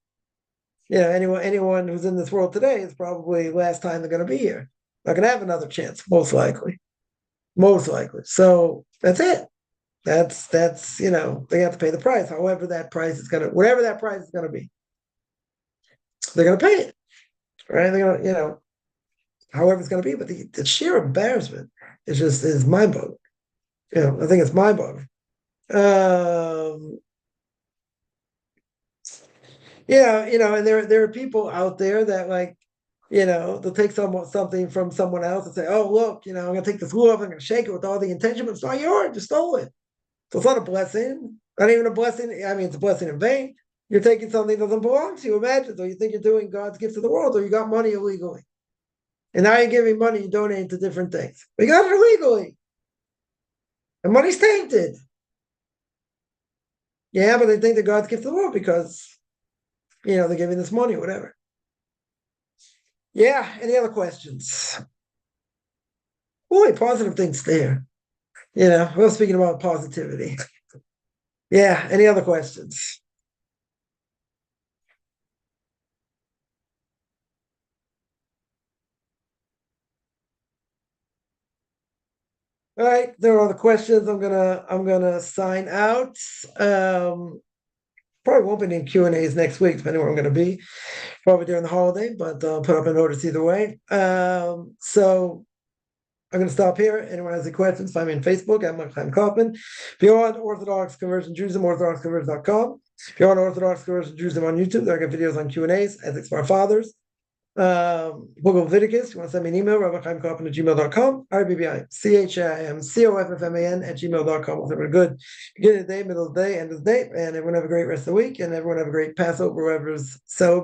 Anyone who's in this world today is probably the last time they're going to be here. Not going to have another chance, most likely. Most likely. So that's it. That's they have to pay the price. However that price is whatever that price is going to be, they're going to pay it. Right? They're going to, however it's going to be. But the sheer embarrassment is mind-boggling. I think it's mind-boggling. And there are people out there that they'll take something from someone else and say, oh, look, I'm going to take this lulav, I'm going to shake it with all the intention, but it's not yours, you stole it. So it's not a blessing, not even a blessing. I mean, it's a blessing in vain. You're taking something that doesn't belong to you. Imagine, so you think you're doing God's gift to the world, or you got money illegally. And now you're giving money, you donate to different things. But you got it illegally. And money's tainted. Yeah, but they think they're God's gift to the world because, they're giving this money, whatever. Yeah, any other questions? Boy, positive things there. we're speaking about positivity. Yeah. Any other questions? All right. There are other questions. I'm gonna sign out. Probably won't be any Q&As next week, depending where I'm going to be. Probably during the holiday, but put up a notice either way. So I'm going to stop here. Anyone has any questions, find me on Facebook. I'm Chaim Kaufman. If you're on Orthodox Conversion Judaism, orthodoxconversion.com. If you're on Orthodox Conversion Judaism on YouTube, there are videos on Q&As, ethics for our fathers. Book of Leviticus. You want to send me an email, rabbichaimkaufman@gmail.com. RBBI, CHIMCOFFMAN@gmail.com. Have a good beginning of the day, middle of the day, end of the day, and everyone have a great rest of the week, and everyone have a great Passover, whoever's celebrating.